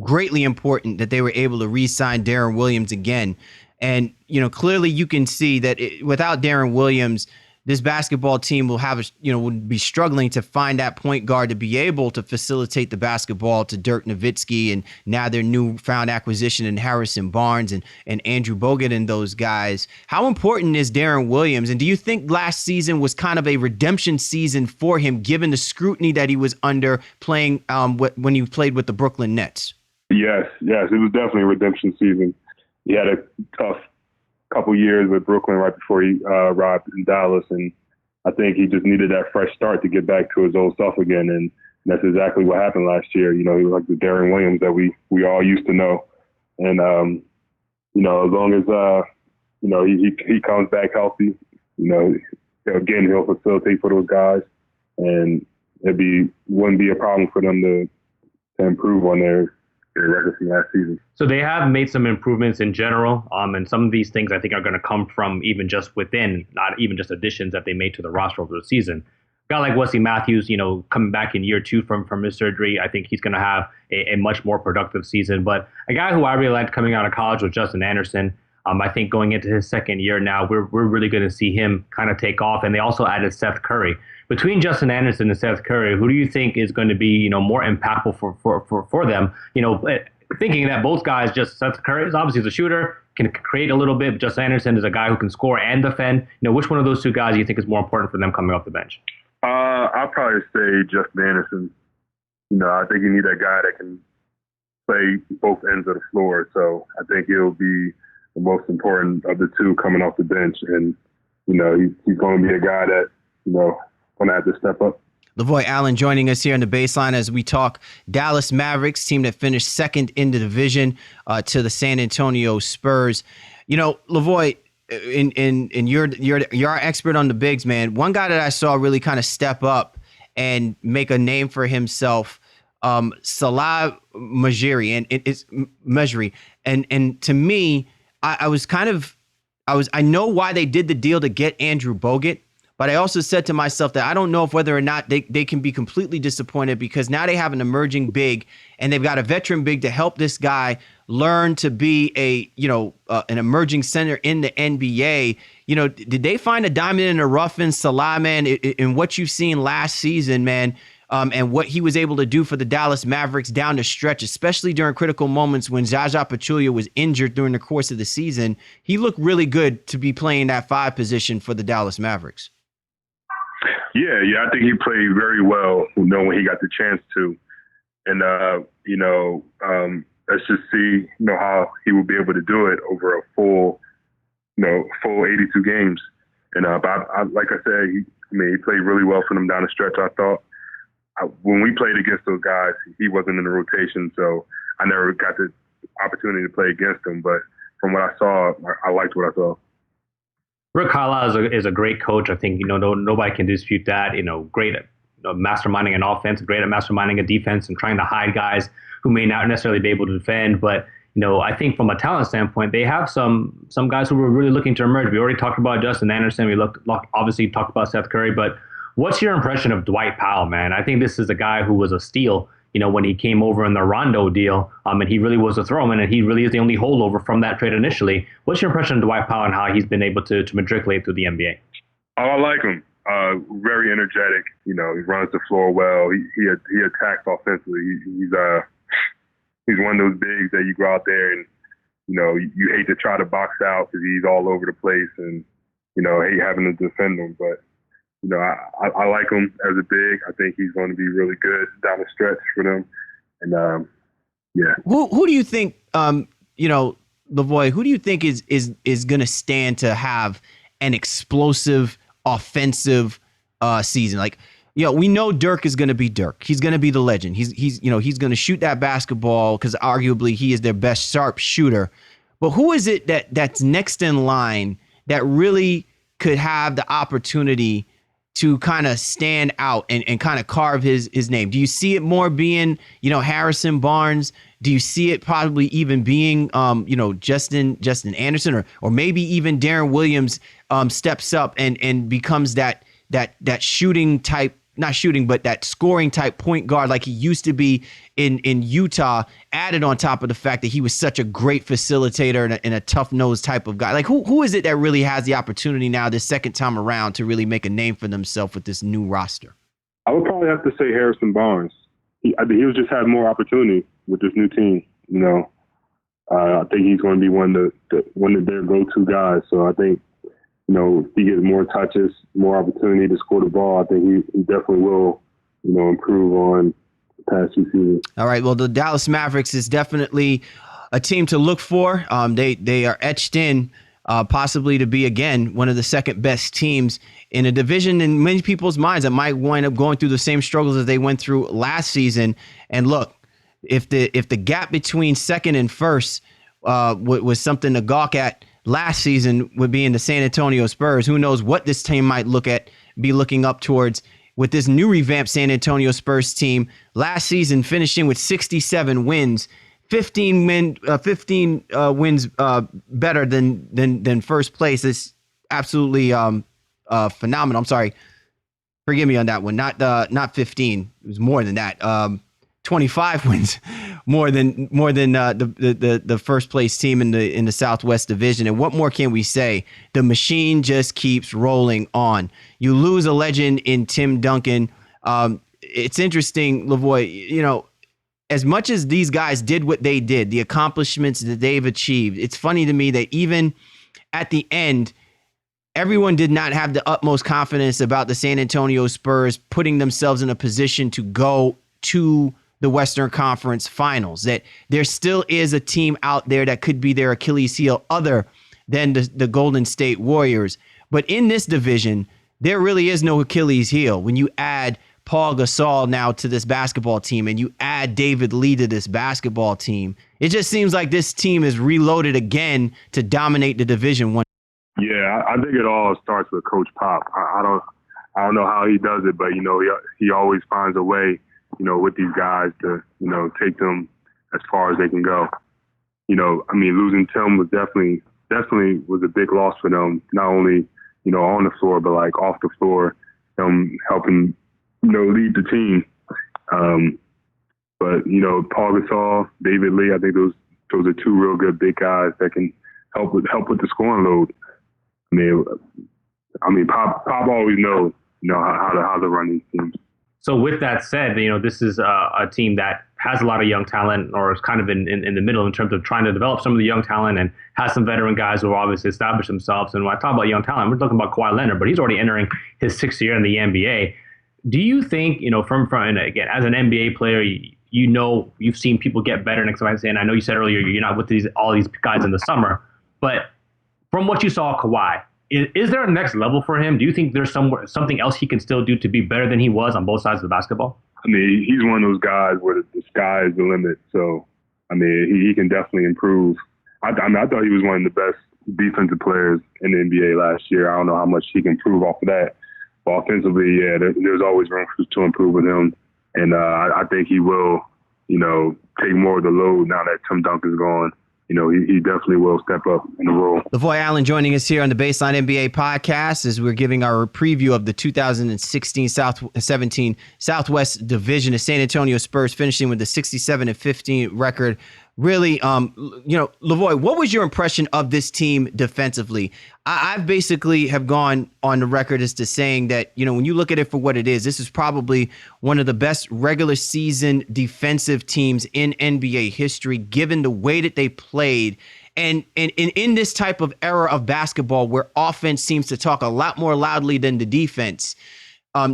greatly important that they were able to re-sign Darren Williams again. And, clearly you can see that without Darren Williams, this basketball team would be struggling to find that point guard to be able to facilitate the basketball to Dirk Nowitzki, and now their newfound acquisition in Harrison Barnes and Andrew Bogut and those guys. How important is Darren Williams? And do you think last season was kind of a redemption season for him, given the scrutiny that he was under playing when he played with the Brooklyn Nets?
Yes, it was definitely a redemption season. He had a tough couple years with Brooklyn right before he arrived in Dallas, and I think he just needed that fresh start to get back to his old self again, and that's exactly what happened last year. He was like the Darren Williams that we all used to know, and as long as he comes back healthy, again he'll facilitate for those guys, and wouldn't be a problem for them to improve on their record from last season.
So they have made some improvements in general, and some of these things I think are going to come from even just within, not even just additions that they made to the roster over the season. A guy like Wesley Matthews, coming back in year 2 from his surgery, I think he's going to have a much more productive season. But a guy who I really liked coming out of college was Justin Anderson. I think going into his second year now, we're really going to see him kind of take off. And they also added Seth Curry. Between Justin Anderson and Seth Curry, who do you think is going to be, more impactful for them? Thinking that both guys, just Seth Curry is obviously the shooter, can create a little bit, but Justin Anderson is a guy who can score and defend. Which one of those two guys do you think is more important for them coming off the bench?
I'll probably say Justin Anderson. I think you need that guy that can play both ends of the floor. So I think he'll be the most important of the two coming off the bench. And, he's going to be a guy that, going to have to step up.
Lavoy Allen joining us here in the baseline as we talk Dallas Mavericks, team that finished second in the division to the San Antonio Spurs. Lavoy, you're our expert on the bigs, man. One guy that I saw really kind of step up and make a name for himself, Salah Mejri, and it's Mejri. And to me, I know why they did the deal to get Andrew Bogut. But I also said to myself that I don't know if whether or not they can be completely disappointed, because now they have an emerging big and they've got a veteran big to help this guy learn to be an emerging center in the NBA. Did they find a diamond in the rough in Salah, man, in what you've seen last season, man, and what he was able to do for the Dallas Mavericks down the stretch, especially during critical moments when Zaza Pachulia was injured during the course of the season? He looked really good to be playing that 5 position for the Dallas Mavericks.
Yeah, I think he played very well, when he got the chance to. And, let's just see, how he will be able to do it over a full 82 games. And, but like I said, he played really well for them down the stretch. I thought when we played against those guys, he wasn't in the rotation, so I never got the opportunity to play against him. But from what I saw, I liked what I saw.
Rick Carlisle is a great coach. I think, nobody can dispute that. Great at masterminding an offense, great at masterminding a defense and trying to hide guys who may not necessarily be able to defend. But, I think from a talent standpoint, they have some guys who were really looking to emerge. We already talked about Justin Anderson. We obviously talked about Seth Curry. But what's your impression of Dwight Powell, man? I think this is a guy who was a steal, when he came over in the Rondo deal, and he really was a throw-in, and he really is the only holdover from that trade initially. What's your impression of Dwight Powell and how he's been able to matriculate through the NBA?
Oh, I like him. Very energetic. He runs the floor well. He attacks offensively. He's one of those bigs that you go out there and you hate to try to box out because he's all over the place and hate having to defend him. But I like him as a big. I think he's going to be really good down the stretch for them. And yeah.
Who do you think? Lavoy, who do you think is going to stand to have an explosive offensive season? Like, we know Dirk is going to be Dirk. He's going to be the legend. He's going to shoot that basketball because arguably he is their best sharp shooter. But who is it that's next in line that really could have the opportunity to kind of stand out and kind of carve his name? Do you see it more being, Harrison Barnes? Do you see it probably even being, Justin Anderson or maybe even Darren Williams steps up and becomes that shooting type, not shooting, but that scoring type point guard like he used to be in Utah, added on top of the fact that he was such a great facilitator and a tough-nosed type of guy? Like, who is it that really has the opportunity now this second time around to really make a name for themselves with this new roster?
I would probably have to say Harrison Barnes. I think he'll just have more opportunity with this new team. I think he's going to be one of their go-to guys. So I think, if he gets more touches, more opportunity to score the ball, I think he definitely will, improve on the past few seasons.
All right. Well, the Dallas Mavericks is definitely a team to look for. They are etched in possibly to be, again, one of the second best teams in a division in many people's minds that might wind up going through the same struggles as they went through last season. And look, if the gap between second and first was something to gawk at last season would be in the San Antonio Spurs, who knows what this team might be looking up towards with this new revamped San Antonio Spurs team. Last season finishing with 67 wins, 15 wins better than first place. It's absolutely phenomenal. I'm sorry, forgive me on that one. Not 15. It was more than that. 25 wins more than the first place team in the Southwest Division. And what more can we say? The machine just keeps rolling on. You lose a legend in Tim Duncan. It's interesting, Lavoy, as much as these guys did what they did, the accomplishments that they've achieved, it's funny to me that even at the end, everyone did not have the utmost confidence about the San Antonio Spurs putting themselves in a position to go to the Western Conference Finals, that there still is a team out there that could be their Achilles heel other than the Golden State Warriors. But in this division, there really is no Achilles heel. When you add Paul Gasol now to this basketball team and you add David Lee to this basketball team, it just seems like this team is reloaded again to dominate the division one.
Yeah, I think it all starts with Coach Pop. I don't know how he does it, but he always finds a way, with these guys to, take them as far as they can go. Losing Tim was definitely was a big loss for them, not only, on the floor, but like off the floor, helping, lead the team. But, Paul Gasol, David Lee, I think those those are two real good big guys that can help with the scoring load. Pop always knows, how to run these teams.
So with that said, this is a team that has a lot of young talent, or is kind of in the middle in terms of trying to develop some of the young talent, and has some veteran guys who have obviously established themselves. And when I talk about young talent, we're talking about Kawhi Leonard, but he's already entering his 6th year in the NBA. Do you think, and again, as an NBA player, you've seen people get better next time, and I know you said earlier you're not with all these guys in the summer, but from what you saw of Kawhi, is there a next level for him? Do you think there's something else he can still do to be better than he was on both sides of the basketball?
He's one of those guys where the sky is the limit. So, he can definitely improve. I thought he was one of the best defensive players in the NBA last year. I don't know how much he can improve off of that. But offensively, there's always room to improve with him. And I think he will, take more of the load now that Tim Duncan's gone. He definitely will step up in the role.
Lavoy Allen joining us here on the Baseline NBA podcast as we're giving our preview of the 2016-17 Southwest Division. The San Antonio Spurs finishing with a 67-15 record. Really, Lavoy, what was your impression of this team defensively? I've basically have gone on the record as to saying that, when you look at it for what it is, this is probably one of the best regular season defensive teams in NBA history, given the way that they played. And in this type of era of basketball where offense seems to talk a lot more loudly than the defense,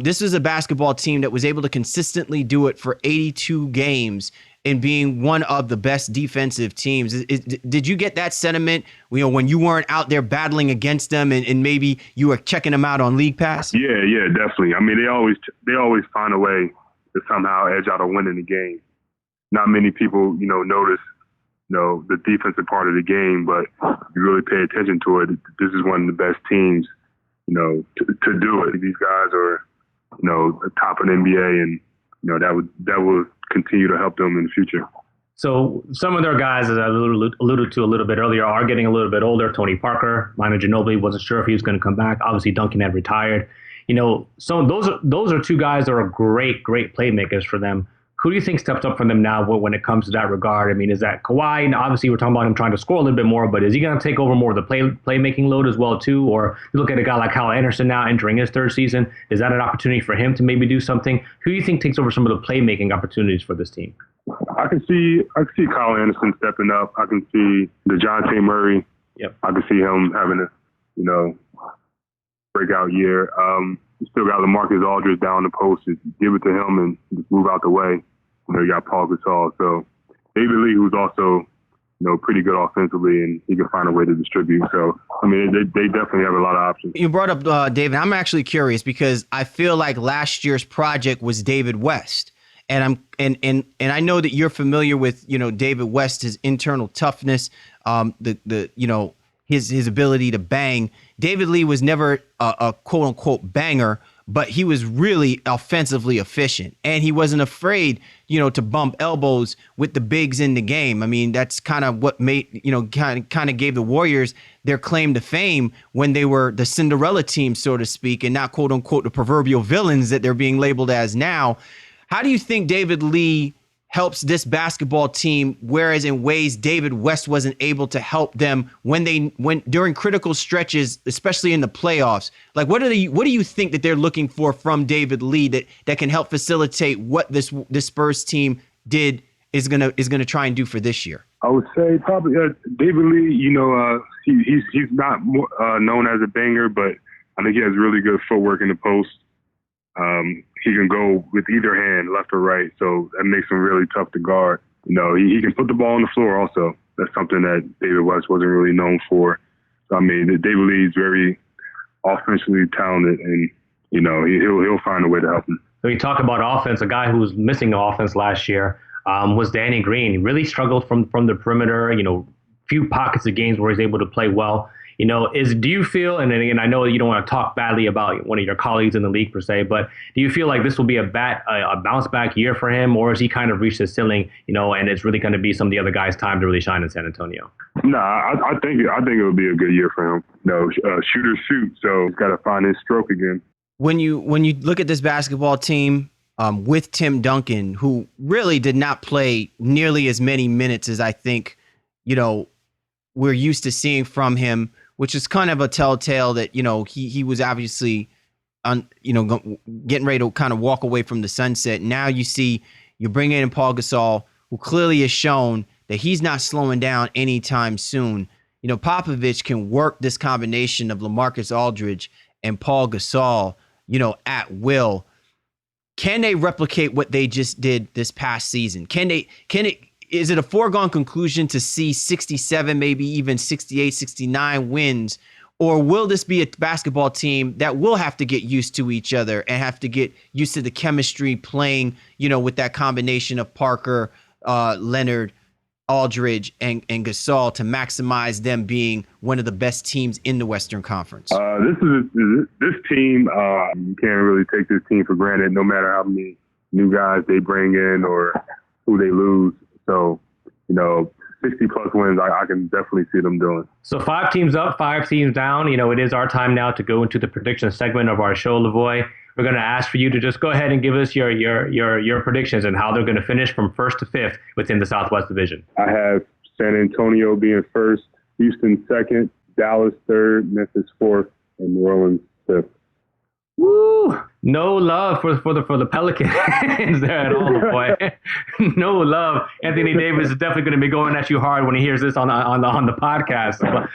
this is a basketball team that was able to consistently do it for 82 games and being one of the best defensive teams. Did you get that sentiment, when you weren't out there battling against them and maybe you were checking them out on League Pass?
Yeah, definitely. They always find a way to somehow edge out a win in the game. Not many people, notice, the defensive part of the game, but you really pay attention to it. This is one of the best teams, to do it. These guys are, top of the NBA, and that will continue to help them in the future.
So some of their guys, as I alluded to a little bit earlier, are getting a little bit older. Tony Parker, Manu Ginobili, wasn't sure if he was going to come back. Obviously, Duncan had retired. So those are two guys that are great playmakers for them. Who do you think steps up for them now when it comes to that regard? Is that Kawhi? And obviously, we're talking about him trying to score a little bit more, but is he going to take over more of the playmaking load as well, too? Or you look at a guy like Kyle Anderson now entering his 3rd season. Is that an opportunity for him to maybe do something? Who do you think takes over some of the playmaking opportunities for this team?
I can see Kyle Anderson stepping up. I can see DeJounte Murray.
Yep.
I can see him having a, breakout year. You still got LaMarcus Aldridge down the post. Just give it to him and just move out the way. You got Paul Gasol. So David Lee, who's also, pretty good offensively, and he can find a way to distribute. So, they definitely have a lot of options.
You brought up David. I'm actually curious because I feel like last year's project was David West. And I know that you're familiar with, David West, his internal toughness, his ability to bang. David Lee was never a quote unquote banger, but he was really offensively efficient, and he wasn't afraid, to bump elbows with the bigs in the game. That's kind of what made, kind of gave the Warriors their claim to fame when they were the Cinderella team, so to speak, and not quote unquote the proverbial villains that they're being labeled as now. How do you think David Lee helps this basketball team, whereas in ways David West wasn't able to help them when during critical stretches, especially in the playoffs? Like, what do you think that they're looking for from David Lee that can help facilitate what this Spurs team is gonna try and do for this year?
I would say probably David Lee. He's not known as a banger, but I think he has really good footwork in the post. He can go with either hand, left or right, so that makes him really tough to guard. He can put the ball on the floor also. That's something that David West wasn't really known for. So, David Lee is very offensively talented, and, he'll find a way to help him.
So you talk about offense, a guy who was missing the offense last year was Danny Green. He really struggled from the perimeter, few pockets of games where he's able to play well. Do you feel, and again, I know you don't want to talk badly about one of your colleagues in the league per se, but do you feel like this will be a bounce back year for him, or has he kind of reached his ceiling, and it's really going to be some of the other guys' time to really shine in San Antonio?
No, I think it'll be a good year for him. Shooters shoot, so he's got to find his stroke again.
When you look at this basketball team with Tim Duncan, who really did not play nearly as many minutes as I think we're used to seeing from him, which is kind of a telltale that, he was obviously getting ready to kind of walk away from the sunset. Now you see you're bringing in Paul Gasol, who clearly has shown that he's not slowing down anytime soon. Popovich can work this combination of LaMarcus Aldridge and Paul Gasol, at will. Can they replicate what they just did this past season? Is it a foregone conclusion to see 67, maybe even 68, 69 wins? Or will this be a basketball team that will have to get used to each other and have to get used to the chemistry playing, with that combination of Parker, Leonard, Aldridge, and Gasol to maximize them being one of the best teams in the Western Conference?
This team, you can't really take this team for granted, no matter how many new guys they bring in or who they lose. So, 60-plus wins, I can definitely see them doing.
So 5 teams up, 5 teams down. It is our time now to go into the prediction segment of our show, Lavoy. We're going to ask for you to just go ahead and give us your predictions and how they're going to finish from 1st to 5th within the Southwest Division.
I have San Antonio being 1st, Houston 2nd, Dallas 3rd, Memphis 4th, and New Orleans 5th.
Woo! No love for the Pelicans there at all, boy. No love. Anthony Davis is definitely going to be going at you hard when he hears this on the podcast. But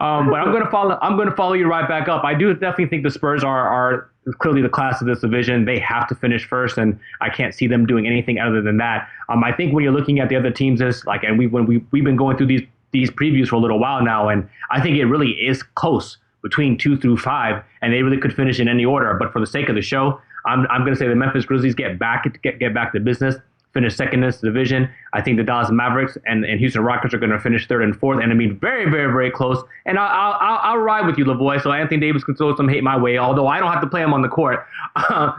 I'm going to follow you right back up. I do definitely think the Spurs are clearly the class of this division. They have to finish first, and I can't see them doing anything other than that. I think when you're looking at the other teams, we've been going through these previews for a little while now, and I think it really is close between 2 through 5, and they really could finish in any order. But for the sake of the show, I'm going to say the Memphis Grizzlies get back to business, finish second in this division. I think the Dallas Mavericks and Houston Rockets are going to finish 3rd and 4th, and I mean very, very, very close. And I'll ride with you, Lavoy. So Anthony Davis can throw some hate my way, although I don't have to play him on the court. I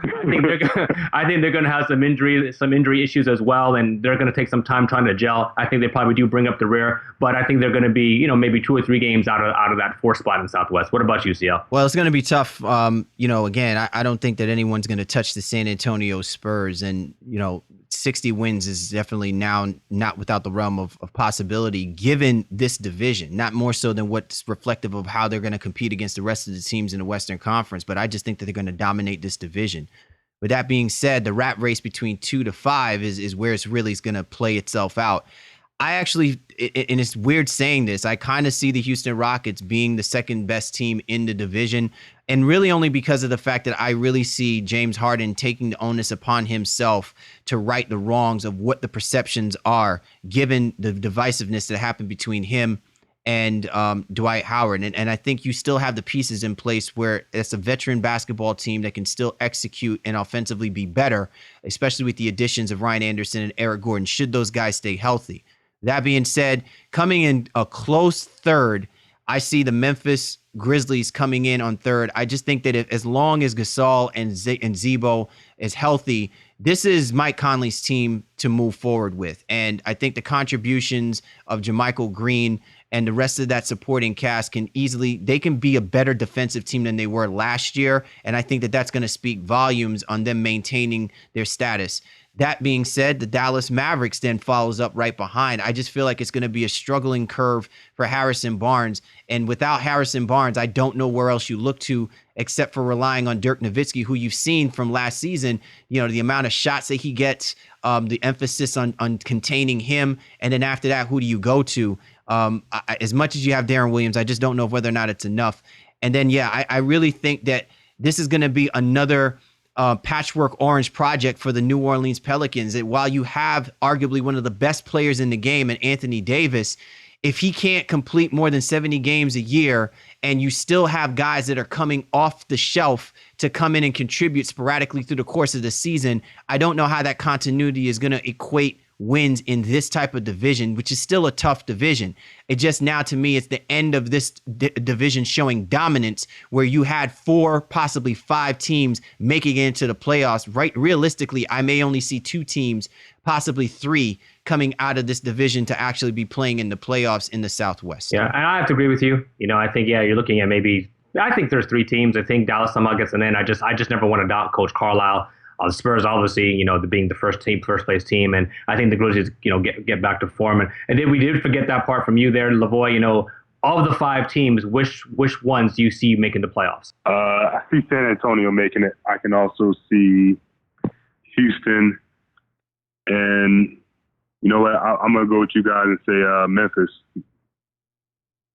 think they're going to have some injury issues as well, and they're going to take some time trying to gel. I think they probably do bring up the rear, but I think they're going to be maybe 2 or 3 games out of that 4th spot in Southwest. What about you, CL?
Well, it's going to be tough. Again, I don't think that anyone's going to touch the San Antonio Spurs, and 60 wins is definitely now not without the realm of possibility given this division, not more so than what's reflective of how they're going to compete against the rest of the teams in the Western Conference. But I just think that they're going to dominate this division. With that being said, the rat race between 2 to 5 is where it's really going to play itself out. I actually, and it's weird saying this, I kind of see the Houston Rockets being the second best team in the division, and really only because of the fact that I really see James Harden taking the onus upon himself to right the wrongs of what the perceptions are, given the divisiveness that happened between him and Dwight Howard. And I think you still have the pieces in place where it's a veteran basketball team that can still execute and offensively be better, especially with the additions of Ryan Anderson and Eric Gordon, should those guys stay healthy. That being said, coming in a close 3rd, I see the Memphis Grizzlies coming in on 3rd. I just think that as long as Gasol and Zebo is healthy, this is Mike Conley's team to move forward with. And I think the contributions of JaMychal Green and the rest of that supporting cast can be a better defensive team than they were last year. And I think that that's going to speak volumes on them maintaining their status. That being said, the Dallas Mavericks then follows up right behind. I just feel like it's going to be a struggling curve for Harrison Barnes. And without Harrison Barnes, I don't know where else you look to except for relying on Dirk Nowitzki, who you've seen from last season, the amount of shots that he gets, the emphasis on containing him. And then after that, who do you go to? As much as you have Darren Williams, I just don't know whether or not it's enough. And then, I really think that this is going to be another patchwork orange project for the New Orleans Pelicans. That while you have arguably one of the best players in the game in Anthony Davis, if he can't complete more than 70 games a year and you still have guys that are coming off the shelf to come in and contribute sporadically through the course of the season, I don't know how that continuity is going to equate wins in this type of division, which is still a tough division. It just now, to me, it's the end of this division showing dominance where you had 4, possibly 5 teams making it into the playoffs. Right? Realistically, I may only see 2 teams, possibly 3, coming out of this division to actually be playing in the playoffs in the Southwest.
Yeah, and I have to agree with you. I think, you're looking at I think there's 3 teams. I think Dallas somehow gets an in. I just never want to doubt Coach Carlisle. The Spurs, obviously, being the first place team, and I think the Grizzlies, get back to form. And then we did forget that part from you there, Lavoy. Of the 5 teams, which ones do you see making the playoffs?
I see San Antonio making it. I can also see Houston, and you know what? I'm gonna go with you guys and say Memphis.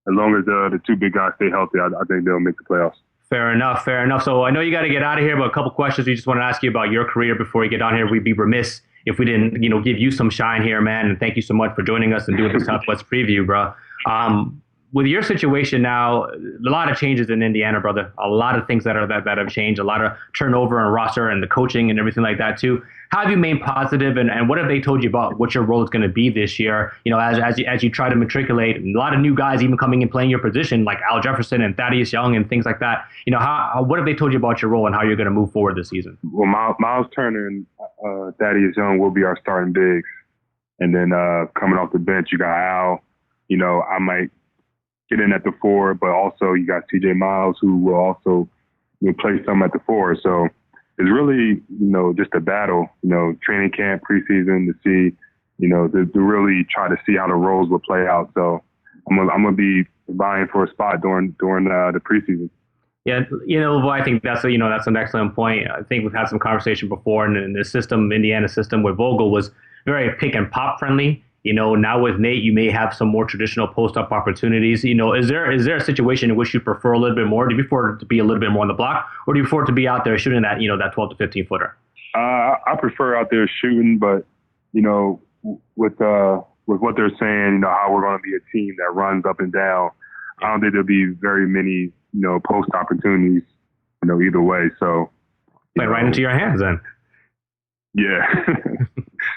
As long as the 2 big guys stay healthy, I think they'll make the playoffs.
Fair enough. So I know you got to get out of here, but a couple questions we just want to ask you about your career before you get on here. We'd be remiss if we didn't, give you some shine here, man. And thank you so much for joining us and doing the Southwest preview, bro. With your situation now, a lot of changes in Indiana, brother. A lot of things that have changed, a lot of turnover and roster and the coaching and everything like that too. How have you remained positive, and what have they told you about what your role is going to be this year? As you try to matriculate, a lot of new guys even coming in playing your position, like Al Jefferson and Thaddeus Young and things like that. What have they told you about your role and how you're going to move forward this season?
Well, Miles Turner and Thaddeus Young will be our starting bigs, and then coming off the bench, you got Al. I might get in at the 4, but also you got TJ Miles, who will also play some at the 4. So it's really, just a battle, training camp, preseason to see, to really try to see how the roles will play out. So I'm gonna be vying for a spot during the preseason.
Yeah, I think that's an excellent point. I think we've had some conversation before, and in the system, Indiana system, where Vogel was very pick and pop friendly. Now with Nate, you may have some more traditional post-up opportunities. Is there a situation in which you prefer a little bit more? Do you prefer to be a little bit more on the block, or do you prefer to be out there shooting that, that 12 to 15 footer?
I prefer out there shooting, but with what they're saying, how we're going to be a team that runs up and down, I don't think there'll be very many, post opportunities, either way. So
play right into your hands then.
Yeah.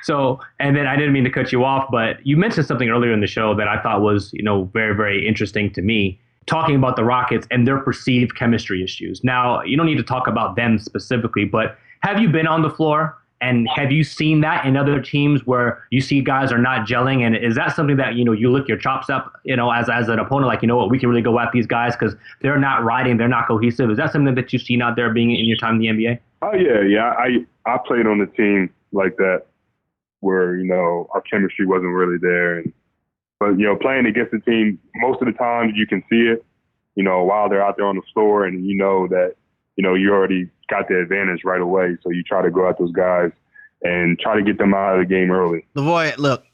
So, and then I didn't mean to cut you off, but you mentioned something earlier in the show that I thought was, very, very interesting to me, talking about the Rockets and their perceived chemistry issues. Now, you don't need to talk about them specifically, but have you been on the floor and have you seen that in other teams where you see guys are not gelling? And is that something that, you lick your chops up, as an opponent, like, we can really go at these guys because they're not riding, they're not cohesive. Is that something that you've seen out there being in your time in the NBA?
Oh, yeah. I played on a team like that, where, our chemistry wasn't really there. But playing against the team, most of the time you can see it, while they're out there on the floor, and that, you already got the advantage right away. So you try to go at those guys and try to get them out of the game early.
Lavoy, look,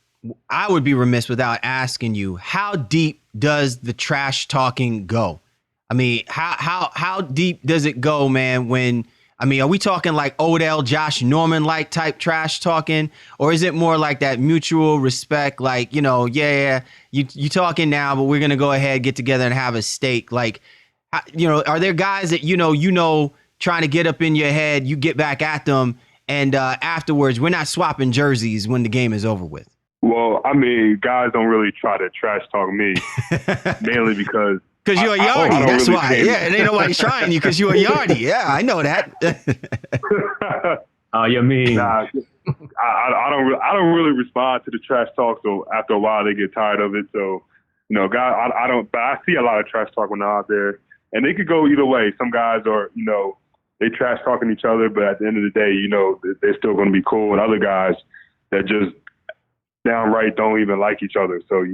I would be remiss without asking you, how deep does the trash talking go? I mean, how deep does it go, man, are we talking like Odell, Josh Norman like type trash talking, or is it more like that mutual respect? Like, you talking now, but we're going to go ahead, get together and have a steak. Like, are there guys that, trying to get up in your head, you get back at them, and afterwards, we're not swapping jerseys when the game is over with?
Well, guys don't really try to trash talk me, mainly because
you're a yardie, that's really why. Yeah, it ain't nobody trying you because you're a yardie. Yeah, I know that.
Oh, you mean?
Nah, I don't really respond to the trash talk. So after a while, they get tired of it. So, guys, I don't. But I see a lot of trash talk when they're out there, and they could go either way. Some guys are, they trash talking each other, but at the end of the day, they're still going to be cool. And other guys that just downright don't even like each other. So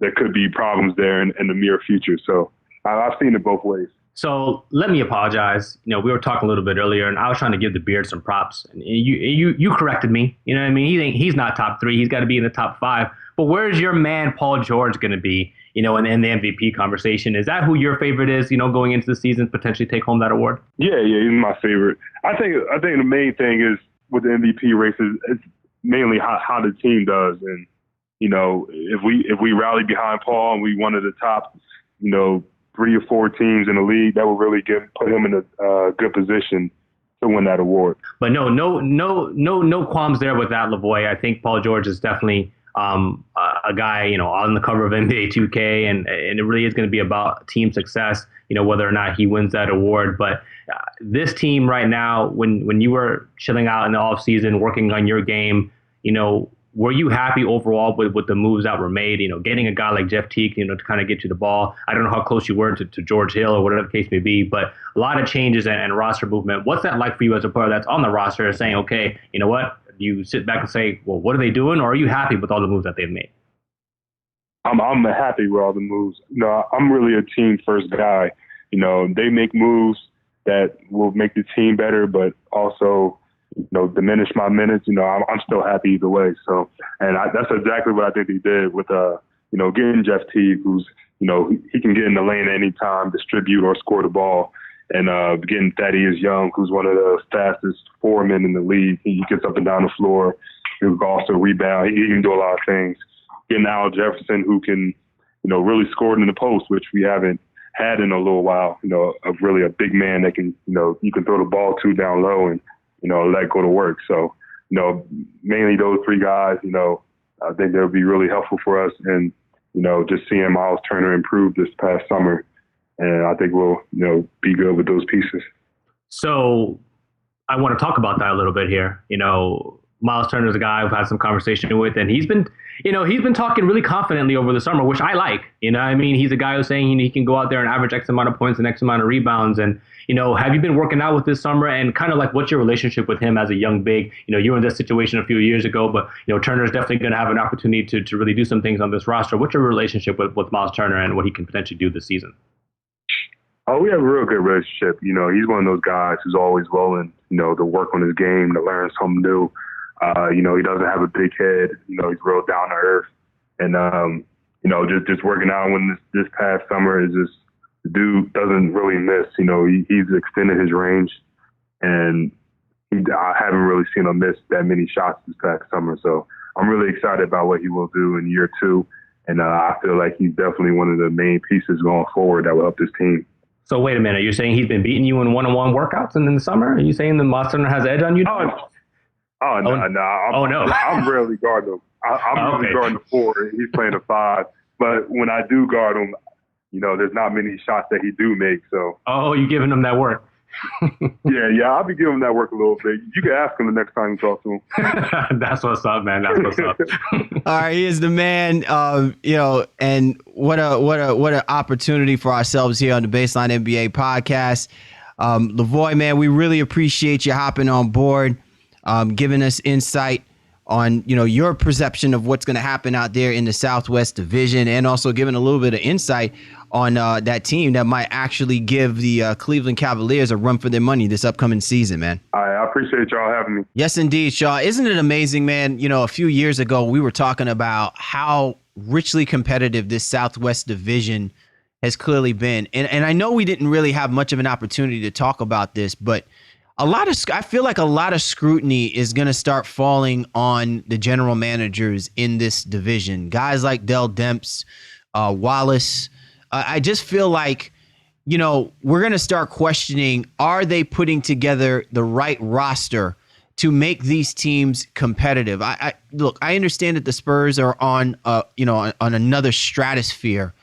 there could be problems there in the near future. So I've seen it both ways.
So let me apologize. We were talking a little bit earlier, and I was trying to give the Beard some props. And you corrected me. You know what I mean? He's not top 3. He's got to be in the top 5. But where's your man Paul George going to be? In the MVP conversation? Is that who your favorite is? Going into the season, potentially take home that award?
Yeah, he's my favorite. I think the main thing is with the MVP races, it's mainly how the team does, and if we rally behind Paul and we one of the top, 3 or 4 teams in the league, that would really put him in a good position to win that award. But
no qualms there with that, Lavoy. I think Paul George is definitely a guy, on the cover of NBA 2K, and it really is going to be about team success, whether or not he wins that award. But this team right now, when you were chilling out in the off season, working on your game, were you happy overall with the moves that were made? Getting a guy like Jeff Teague, to kind of get you the ball. I don't know how close you were to George Hill or whatever the case may be, but a lot of changes and roster movement. What's that like for you as a player that's on the roster saying, okay, you know what? Do you sit back and say, well, what are they doing? Or are you happy with all the moves that they've made?
I'm happy with all the moves. I'm really a team first guy. They make moves that will make the team better, but also, diminish my minutes. I'm still happy either way. So, and that's exactly what I think he did with, getting Jeff Teague, who's, he can get in the lane at any time, distribute or score the ball. And getting Thaddeus Young, who's one of the fastest foremen in the league. He gets up and down the floor. He can also rebound. He can do a lot of things. Getting Al Jefferson, who can, really score in the post, which we haven't had in a little while. Really a big man that can, you can throw the ball to down low and, let go to work. So, mainly those three guys, I think they'll be really helpful for us. And, just seeing Miles Turner improve this past summer. And I think we'll, be good with those pieces.
So I want to talk about that a little bit here. Miles Turner is a guy I've had some conversation with, and he's been talking really confidently over the summer, which I like. He's a guy who's saying he can go out there and average X amount of points and X amount of rebounds. And, have you been working out with this summer? And kind of like, what's your relationship with him as a young big? You were in this situation a few years ago, but, Turner's definitely going to have an opportunity to really do some things on this roster. What's your relationship with Miles Turner and what he can potentially do this season?
Oh, we have a real good relationship. He's one of those guys who's always willing, to work on his game, to learn something new. He doesn't have a big head. He's real down to earth. And, just working out when this past summer is just, the dude doesn't really miss. He's extended his range. And I haven't really seen him miss that many shots this past summer. So I'm really excited about what he will do in year two. And I feel like he's definitely one of the main pieces going forward that will help this team.
So wait a minute, you're saying he's been beating you in one-on-one workouts in the summer? Are you saying the Miles Turner has edge on you?
No. I'm rarely guarding him. I'm really guarding the 4. He's playing the 5. But when I do guard him, there's not many shots that he do make. So.
Oh, you giving him that work?
Yeah, I'll be giving him that work a little bit. You can ask him the next time you talk to him.
That's what's up, man. That's what's up.
All right, he is the man. And what an opportunity for ourselves here on the Baseline NBA podcast. Lavoy, man, we really appreciate you hopping on board, giving us insight on your perception of what's going to happen out there in the Southwest Division, and also giving a little bit of insight on that team that might actually give the Cleveland Cavaliers a run for their money this upcoming season, man.
I appreciate y'all having me.
Yes, indeed, Shaw. Isn't it amazing, man? A few years ago, we were talking about how richly competitive this Southwest Division has clearly been. And I know we didn't really have much of an opportunity to talk about this, but I feel like a lot of scrutiny is going to start falling on the general managers in this division. Guys like Dell Demps, Wallace. I just feel like, we're going to start questioning, are they putting together the right roster to make these teams competitive? Look, I understand that the Spurs are on another stratosphere,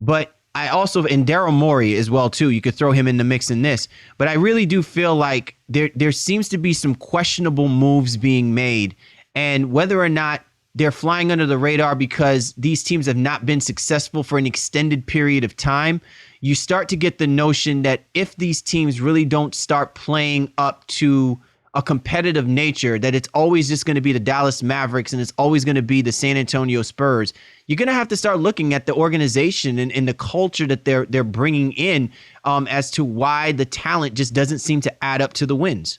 but I also, and Daryl Morey as well, too. You could throw him in the mix in this. But I really do feel like there seems to be some questionable moves being made. And whether or not they're flying under the radar because these teams have not been successful for an extended period of time, you start to get the notion that if these teams really don't start playing up to a competitive nature, that it's always just going to be the Dallas Mavericks and it's always going to be the San Antonio Spurs. You're going to have to start looking at the organization and the culture that they're bringing in as to why the talent just doesn't seem to add up to the wins.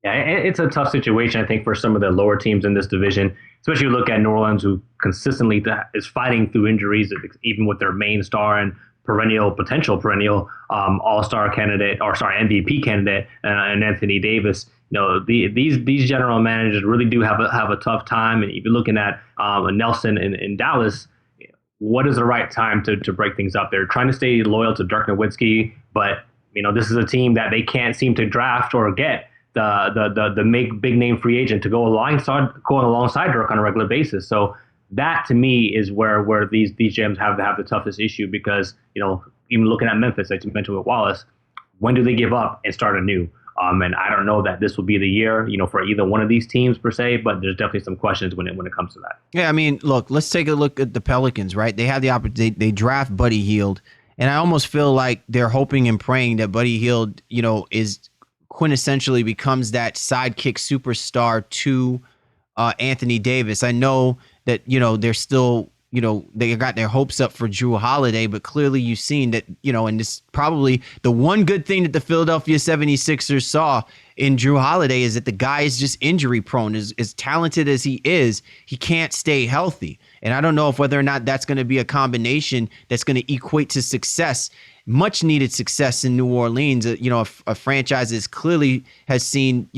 Yeah, it's a tough situation, I think, for some of the lower teams in this division, especially you look at New Orleans, who consistently is fighting through injuries, even with their main star and potential perennial all-star candidate, or sorry, MVP candidate, and Anthony Davis. These general managers really do have a tough time. And if you're looking at Nelson in Dallas, what is the right time to break things up? They're trying to stay loyal to Dirk Nowitzki, but this is a team that they can't seem to draft or get the big name free agent to go alongside Dirk on a regular basis. So that to me is where these GMs have the toughest issue, because even looking at Memphis, like you mentioned with Wallace, when do they give up and start anew? And I don't know that this will be the year, for either one of these teams per se, but there's definitely some questions when it comes to that.
Yeah, I mean, look, let's take a look at the Pelicans, right? They have the opportunity. They draft Buddy Hield, and I almost feel like they're hoping and praying that Buddy Hield, is quintessentially becomes that sidekick superstar to Anthony Davis. I know that, they're still, they got their hopes up for Drew Holiday, but clearly you've seen that, and this probably the one good thing that the Philadelphia 76ers saw in Drew Holiday is that the guy is just injury prone. As talented as he is, he can't stay healthy. And I don't know if whether or not that's going to be a combination that's going to equate to success, much needed success in New Orleans. A franchise that clearly has seen,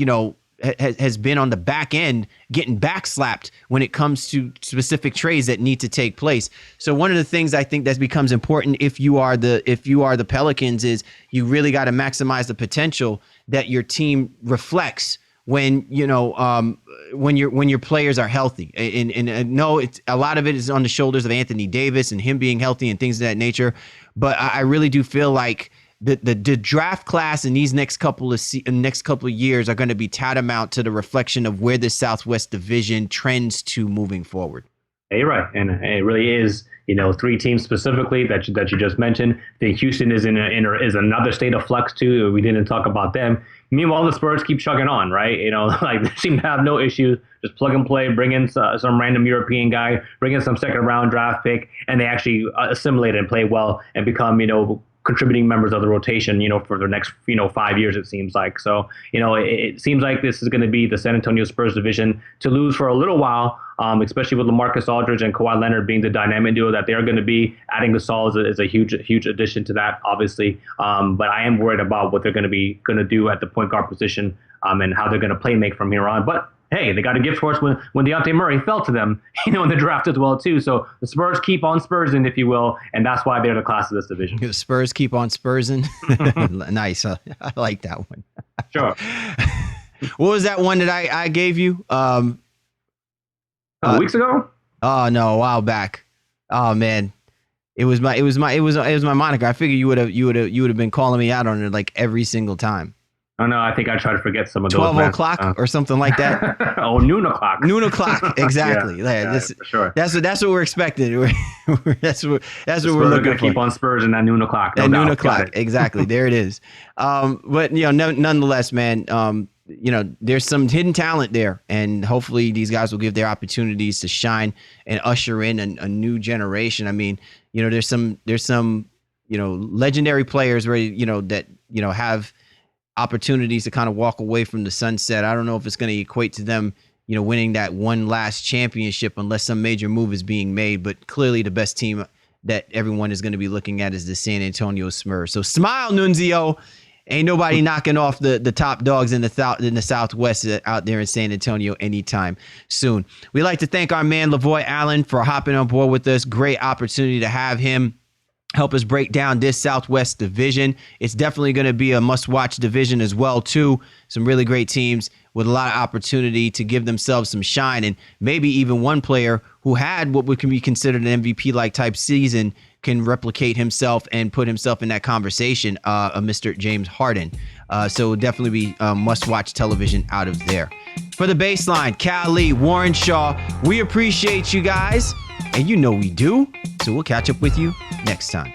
has been on the back end getting backslapped when it comes to specific trades that need to take place. So one of the things I think that becomes important if you are the Pelicans is you really got to maximize the potential that your team reflects when your players are healthy. And no, it's a lot of it is on the shoulders of Anthony Davis and him being healthy and things of that nature. But I really do feel like the draft class in these next couple of years are going to be tantamount to the reflection of where the Southwest Division trends to moving forward.
Yeah, you're right, and it really is. Three teams specifically that you just mentioned. I think Houston is is another state of flux too. We didn't talk about them. Meanwhile, the Spurs keep chugging on, right? Like they seem to have no issues. Just plug and play, bring in some random European guy, bring in some second round draft pick, and they actually assimilate and play well and become contributing members of the rotation, for the next, 5 years, it seems like. So, it seems like this is going to be the San Antonio Spurs division to lose for a little while, especially with LaMarcus Aldridge and Kawhi Leonard being the dynamic duo that they're going to be. Adding Gasol is a huge addition to that, obviously. But I am worried about what they're going to do at the point guard position and how they're going to play make from here on. But hey, they got a gift horse when Dejounte Murray fell to them, in the draft as well, too. So the Spurs keep on Spursing, if you will, and that's why they're the class of this division.
The Spurs keep on Spursing. Nice. I like that one.
Sure.
What was that one that I gave you?
Weeks ago?
Oh, no, a while back. Oh, man. It was my moniker. I figured you would have been calling me out on it like every single time.
Oh, no, I think I try to forget some of those.
12 o'clock or something like that.
Oh, noon o'clock.
Noon o'clock, exactly.
Yeah, for sure.
That's what we're expecting. That's what we're looking for.
Keep on Spurs in that noon o'clock.
At noon o'clock, exactly. There it is. But nonetheless, man, there's some hidden talent there, and hopefully these guys will give their opportunities to shine and usher in a new generation. I mean, there's some legendary players ready, that have opportunities to kind of walk away from the sunset. I don't know if it's going to equate to them, winning that one last championship unless some major move is being made. But clearly the best team that everyone is going to be looking at is the San Antonio Spurs. So smile, Nunzio. Ain't nobody knocking off the top dogs in the Southwest out there in San Antonio anytime soon. We'd like to thank our man Lavoy Allen for hopping on board with us. Great opportunity to have him help us break down this Southwest division. It's definitely going to be a must-watch division as well, too. Some really great teams with a lot of opportunity to give themselves some shine, and maybe even one player who had what can be considered an MVP-like type season can replicate himself and put himself in that conversation, Mr. James Harden. So it'll definitely be must-watch television out of there. For the Baseline, Cal Lee, Warren Shaw, we appreciate you guys, and we do. So we'll catch up with you next time.